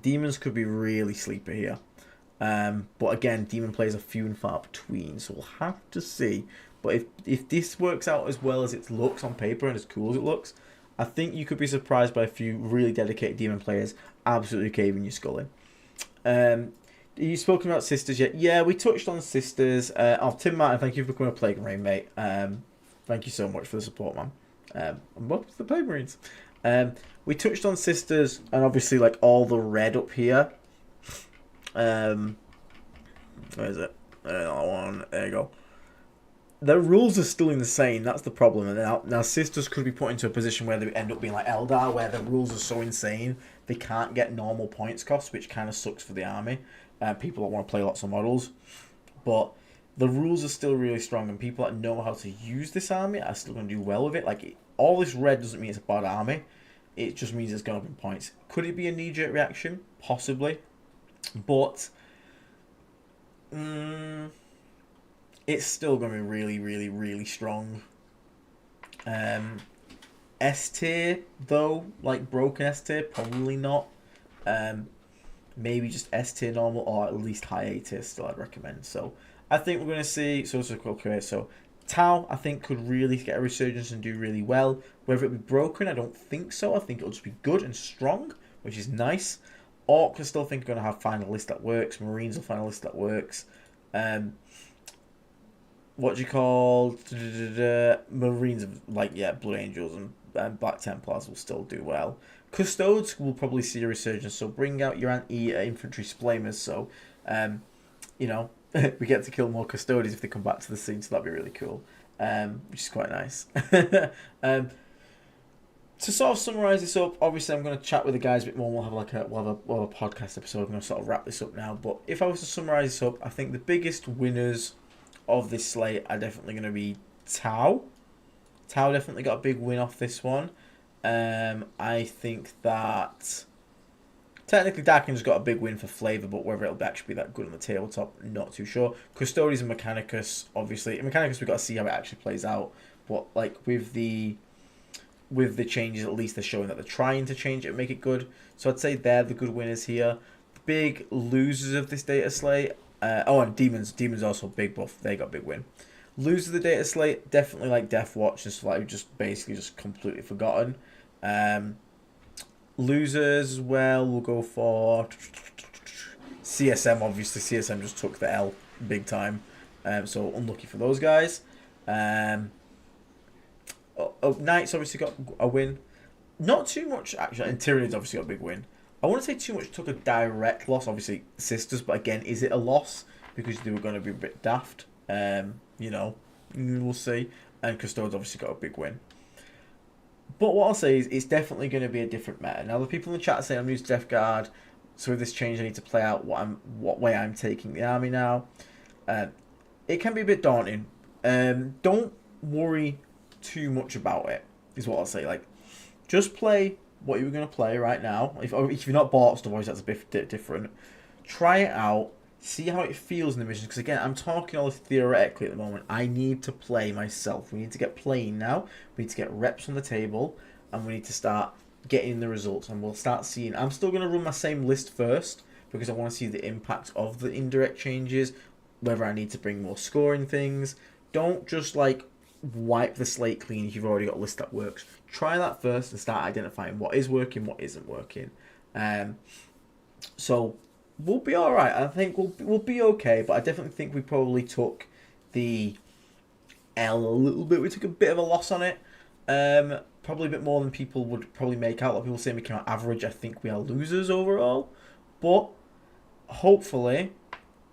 Demons could be really sleeper here. But again, demon players are few and far between, so we'll have to see. But if this works out as well as it looks on paper and as cool as it looks, I think you could be surprised by a few really dedicated demon players absolutely caving your skull in. You spoken about sisters yet? Yeah, we touched on sisters. Tim Martin, thank you for becoming a Plague Marine, mate. Thank you so much for the support, man. And welcome to the Plague Marines. We touched on sisters and obviously all the red up here. Where is it? There you go. The rules are still insane. That's the problem. And now sisters could be put into a position where they end up being like Eldar, where the rules are so insane they can't get normal points costs, which kind of sucks for the army. People that want to play lots of models, but the rules are still really strong, and people that know how to use this army are still going to do well with it. All this red doesn't mean it's a bad army. It just means it's going up in points. Could it be a knee-jerk reaction? Possibly. But it's still going to be really, really, really strong. S tier, though, like broken S tier, probably not. Maybe just S tier normal, or at least high A tier still I'd recommend. So I think we're going to see, so Tau, I think, could really get a resurgence and do really well. Whether it be broken, I don't think so. I think it'll just be good and strong, which is nice. Orcs, I still think are going to have final list that works. Marines will find a list that works. What do you call Marines? Like, yeah, Blue Angels and Black Templars will still do well. Custodes will probably see a resurgence, so bring out your anti-infantry splamers. So, you know, we get to kill more Custodians if they come back to the scene, so that'd be really cool, which is quite nice. To sort of summarise this up, obviously I'm going to chat with the guys a bit more. We'll have a podcast episode. I'm going to sort of wrap this up now. But if I was to summarise this up, I think the biggest winners of this slate are definitely going to be Tau. Tau definitely got a big win off this one. I think that technically Darkin's got a big win for flavour, but whether it'll actually be that good on the tabletop, not too sure. Custodes and Mechanicus, obviously. In Mechanicus, we've got to see how it actually plays out. But like with the changes, at least they're showing that they're trying to change it and make it good. So I'd say they're the good winners here. The big losers of this data slate. And Demons. Demons also big buff. They got big win. Losers of the data slate, definitely like Death Watch, just like basically just completely forgotten. Losers as well, we'll go for CSM. Obviously, CSM just took the L big time. So unlucky for those guys. Knights obviously got a win. Not too much, actually. And Tyranids obviously got a big win. I wouldn't say too much took a direct loss. Obviously, Sisters. But again, is it a loss? Because they were going to be a bit daft. You know, we'll see. And Custodes obviously got a big win. But what I'll say is it's definitely going to be a different meta. Now, the people in the chat say I'm using Death Guard. So with this change, I need to play out what way I'm taking the army now. It can be a bit daunting. Don't worry too much about it, is what I'll say. Like, just play what you were going to play right now. If you're not bought stuff, obviously that's a bit different. Try it out. See how it feels in the mission. Because again, I'm talking all this theoretically at the moment. I need to play myself. We need to get playing now. We need to get reps on the table. And we need to start getting the results. And we'll start seeing. I'm still going to run my same list first. Because I want to see the impact of the indirect changes. Whether I need to bring more scoring things. Don't just like wipe the slate clean if you've already got a list that works. Try that first and start identifying what is working, what isn't working. So we'll be all right. I think we'll be okay. But I definitely think we probably took the L a little bit. We took a bit of a loss on it. Probably a bit more than people would probably make out. A lot of people say we came out average. I think we are losers overall. But hopefully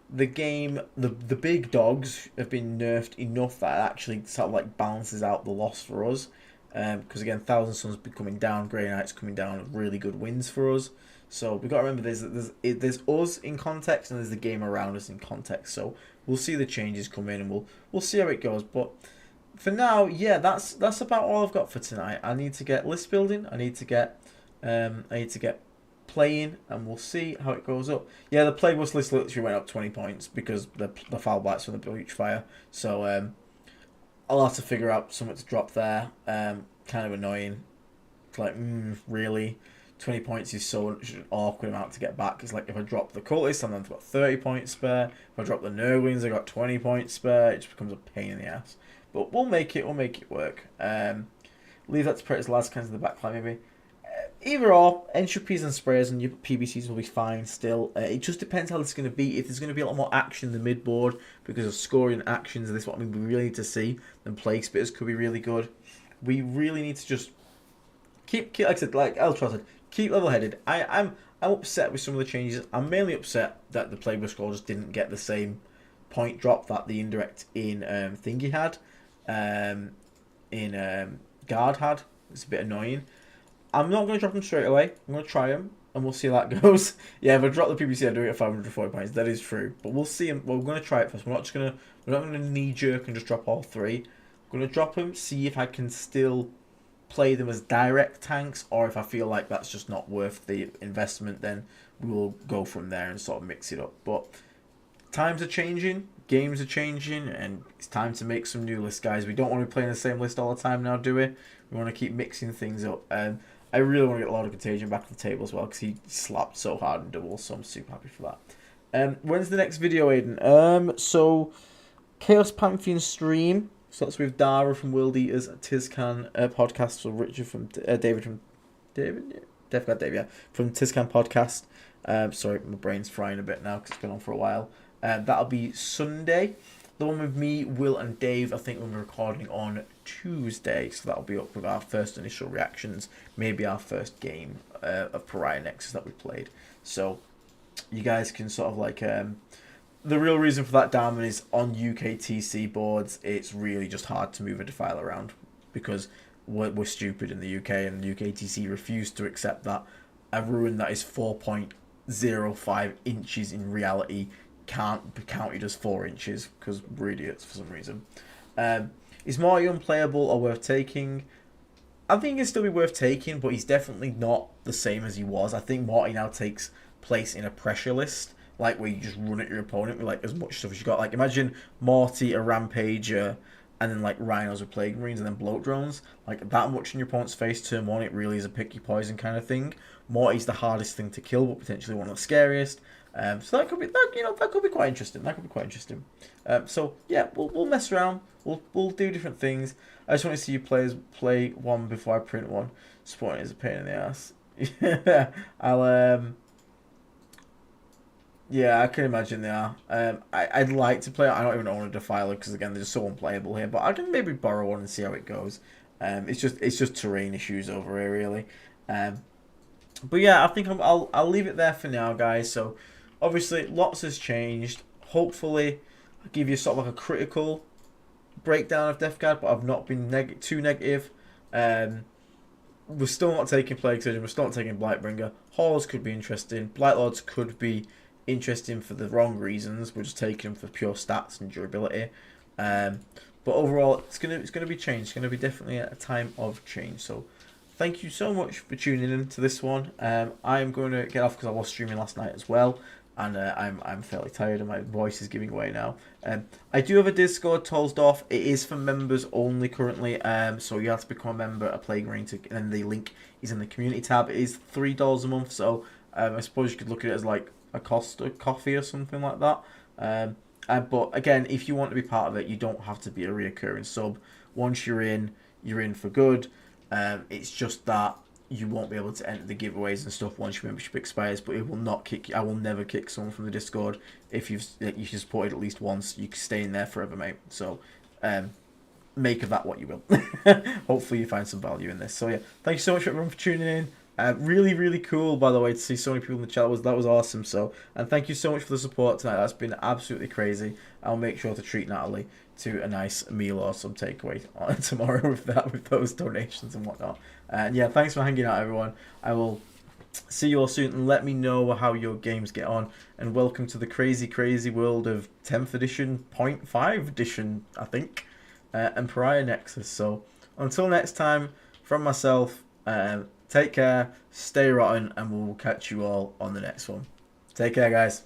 the game, the big dogs have been nerfed enough that it actually sort of like balances out the loss for us. Because again, Thousand Suns be coming down, Grey Knights coming down, really good wins for us. So we've got to remember there's us in context and there's the game around us in context. So we'll see the changes come in and we'll see how it goes. But for now, yeah, that's about all I've got for tonight. I need to get list building. I need to get playing, and we'll see how it goes up. Yeah, the playbus list literally went up 20 points because the foul bites from the breach fire. So I'll have to figure out something to drop there. Kind of annoying. It's like, really? 20 points is such an awkward amount to get back. It's like if I drop the cultists, I've got 30 points spare. If I drop the Nurglings, I got 20 points spare. It just becomes a pain in the ass. But we'll make it work. Leave that to Predator's last cans in the backline maybe. Either or, entropies and sprayers and your PBCs will be fine still. It just depends how this is going to be. If there's going to be a lot more action in the mid board because of scoring actions, and this is what we really need to see, then plague spitters could be really good. We really need to just keep like I said, like Eltron said, keep level headed. I'm upset with some of the changes. I'm mainly upset that the plague score just didn't get the same point drop that the indirect in Thingy had, in Guard had. It's a bit annoying. I'm not going to drop them straight away. I'm going to try them, and we'll see how that goes. Yeah, if I drop the PBC, I do it at 540 points. That is true, but we'll see them. We're going to try it first. We're not going to knee jerk and just drop all three. I'm going to drop them, see if I can still play them as direct tanks, or if I feel like that's just not worth the investment, then we will go from there and sort of mix it up. But times are changing, games are changing, and it's time to make some new lists, guys. We don't want to be playing the same list all the time now, do we? We want to keep mixing things up. And I really want to get a lot of Contagion back on the table as well, because he slapped so hard in doubles, so I'm super happy for that. When's the next video, Aiden? So Chaos Pantheon stream. So that's with Dara from World Eaters, Tizcan podcast, for Richard from David from from Tizcan podcast. Sorry, my brain's frying a bit now because it's been on for a while. That'll be Sunday. The one with me, Will, and Dave, I think we're recording on Tuesday, so that'll be up with our first initial reactions, maybe our first game of Pariah Nexus that we played. So you guys can sort of like... the real reason for that, Diamond, is on UKTC boards, it's really just hard to move a Defile around because we're stupid in the UK, and the UKTC refused to accept that a rune that is 4.05 inches in reality can't be counted as 4 inches because we're idiots for some reason. Is Morty unplayable or worth taking? I think it'd still be worth taking, but he's definitely not the same as he was. I think Morty now takes place in a pressure list, like where you just run at your opponent with like as much stuff as you got. Like imagine Morty, a Rampager, and then like Rhinos with Plague Marines and then Bloat Drones. Like that much in your opponent's face turn one, it really is a pick your poison kind of thing. Morty's the hardest thing to kill, but potentially one of the scariest. So that could be that could be quite interesting. That could be quite interesting. So yeah, we'll mess around. We'll do different things. I just want to see you players play one before I print one. Sporting is a pain in the ass. Yeah, I can imagine they are. I'd like to play it. I don't even own a Defiler because again they're just so unplayable here. But I can maybe borrow one and see how it goes. It's just terrain issues over here really. But yeah, I think I'll leave it there for now, guys. So obviously lots has changed. Hopefully I'll give you sort of like a critical breakdown of Death Guard, but I've not been too negative. We're still not taking Plague Surgeon. We're still not taking Blightbringer. Horrors could be interesting. Blightlords could be interesting for the wrong reasons. We're just taking them for pure stats and durability. But overall, it's gonna be changed. It's gonna be definitely a time of change. So thank you so much for tuning in to this one. I am going to get off because I was streaming last night as well, and I'm fairly tired and my voice is giving way now. I do have a Discord, Tolsdorf. It is for members only currently, so you have to become a member at Plague Marine, and the link is in the community tab. It is $3 a month, so I suppose you could look at it as like a cost of coffee or something like that. But again, if you want to be part of it, you don't have to be a reoccurring sub. Once you're in for good. It's just that you won't be able to enter the giveaways and stuff once your membership expires, but it will not kick you. I will never kick someone from the Discord if you've supported at least once. You can stay in there forever, mate. So make of that what you will. Hopefully you find some value in this. So yeah, thank you so much everyone for tuning in. Really, really cool, by the way, to see so many people in the chat. That was awesome. So, and thank you so much for the support tonight. That's been absolutely crazy. I'll make sure to treat Natalie to a nice meal or some takeaway tomorrow with those donations and whatnot. And yeah, thanks for hanging out, everyone. I will see you all soon, and let me know how your games get on. And welcome to the crazy, crazy world of 10th edition, 0.5 edition, I think, and Pariah Nexus. So until next time, from myself, take care, stay rotten, and we'll catch you all on the next one. Take care, guys.